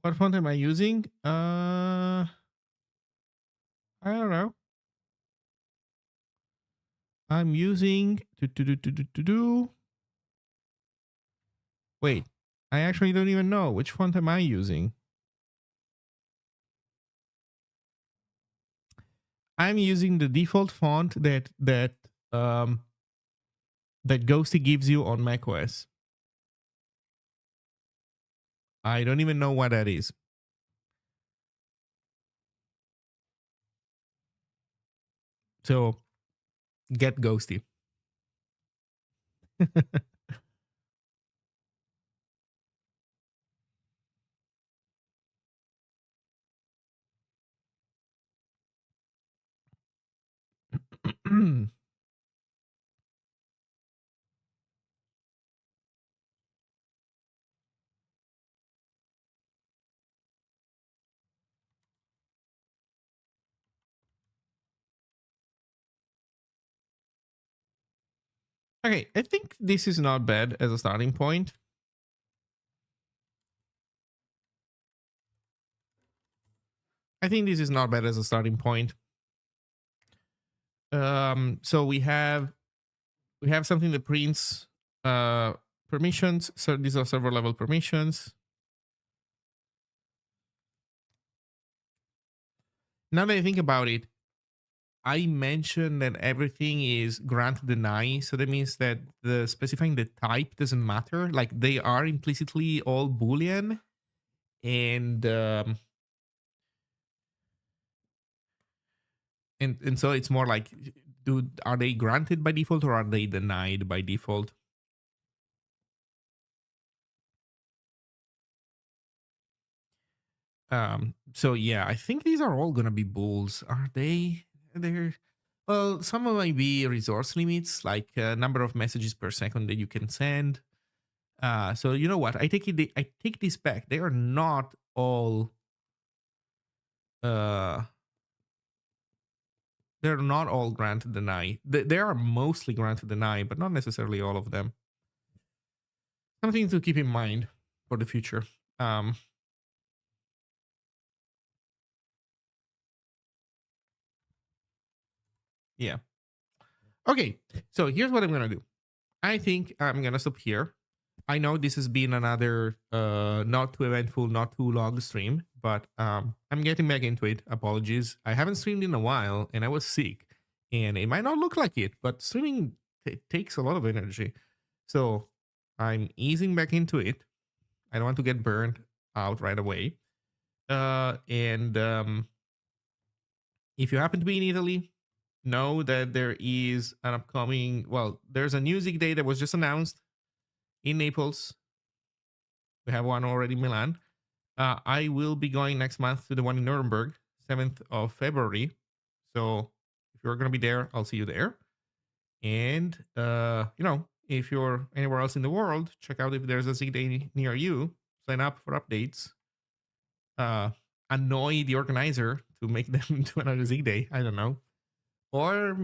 what font am I using? I don't know. I'm using Wait, I actually don't even know which font am I using. I'm using the default font um that Ghosty gives you on macOS. I don't even know what that is. So get Ghosty. Okay, I think this is not bad as a starting point. I think this is not bad as a starting point. So we have something that prints permissions. So these are server level permissions. Now that I think about it, I mentioned that everything is grant deny. So that means that the specifying the type doesn't matter. Like they are implicitly all Boolean. And so it's more like, are they granted by default or are they denied by default? So yeah, I think these are all gonna be bulls. Are they? They're well, some might be resource limits, like number of messages per second that you can send. So you know what? I take this back. They are not all. Uh, they're not all grant deny. They are mostly grant deny, but not necessarily all of them. Something to keep in mind for the future. Um, yeah. Okay. So here's what I'm gonna do. I think I'm gonna stop here. I know this has been another not too eventful, not too long stream, but I'm getting back into it. Apologies. I haven't streamed in a while and I was sick. And it might not look like it, but streaming takes a lot of energy. So I'm easing back into it. I don't want to get burned out right away. And if you happen to be in Italy, know that there is an upcoming, well, there's a new Zig Day that was just announced in Naples. We have one already in Milan. I will be going next month to the one in Nuremberg, 7th of February. So if you're going to be there, I'll see you there. And, if you're anywhere else in the world, check out if there's a Zig Day near you. Sign up for updates. Annoy the organizer to make them do another Zig Day. I don't know. Or,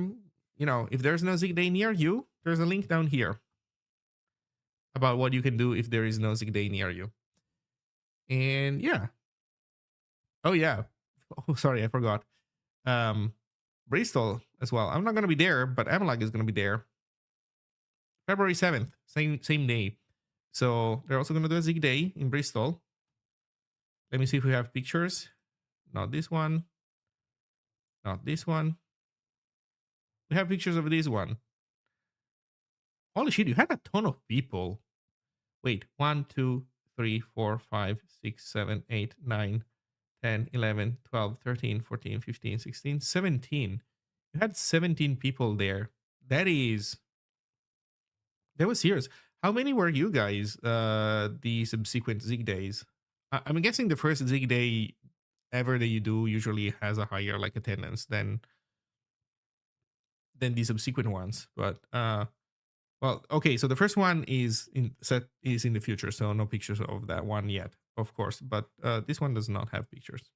if there's no Zig Day near you, there's a link down here about what you can do if there is no Zig Day near you. And yeah. Oh, yeah. Oh, sorry, I forgot. Bristol as well. I'm not gonna be there, but Amalag is gonna be there. February 7th, same day. So they're also gonna do a Zig Day in Bristol. Let me see if we have pictures. Not this one. Not this one. We have pictures of this one. Holy shit, you had a ton of people. Wait, 1, 2, 3, 4, 5, 6, 7, 8, 9, 10, 11, 12, 13, 14, 15, 16, 17. You had 17 people there. That was serious. How many were you guys the subsequent Zig days? I'm guessing the first Zig day ever that you do usually has a higher like attendance than the subsequent ones. But well, okay, so the first one is in the future, so no pictures of that one yet, of course. But this one does not have pictures.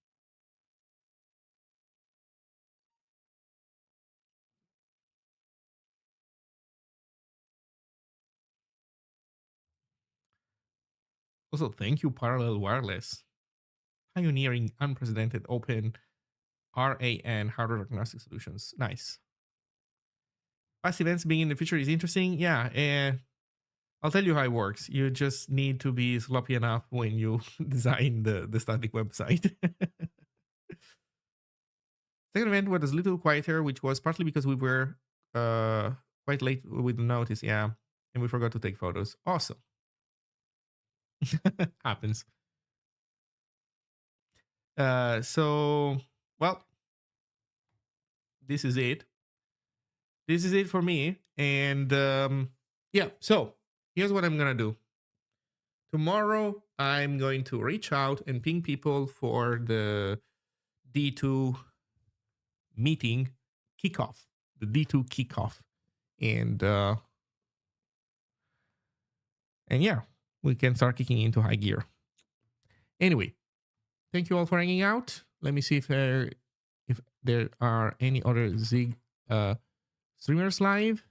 Also, thank you, Parallel Wireless, pioneering unprecedented open RAN hardware agnostic solutions. Nice. Past events being in the future is interesting. Yeah, I'll tell you how it works. You just need to be sloppy enough when you design the static website. Second event was a little quieter, which was partly because we were quite late with the notice. Yeah, and we forgot to take photos. Awesome. Happens. So, well, this is it. This is it for me. And yeah, so here's what I'm going to do. Tomorrow, I'm going to reach out and ping people for the D2 meeting kickoff, the D2 kickoff. And yeah, we can start kicking into high gear. Anyway, thank you all for hanging out. Let me see if there are any other Zig streamers live.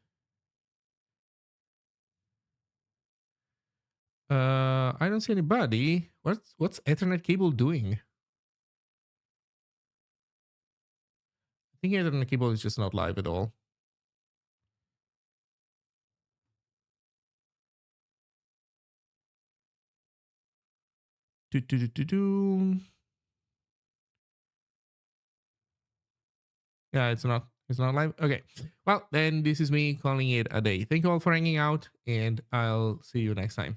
I don't see anybody. What's Ethernet cable doing? Indicator on the keyboard is just not live at all. Do, do, do, do, do. Yeah, it's not live. Okay. Well, then this is me calling it a day. Thank you all for hanging out, and I'll see you next time.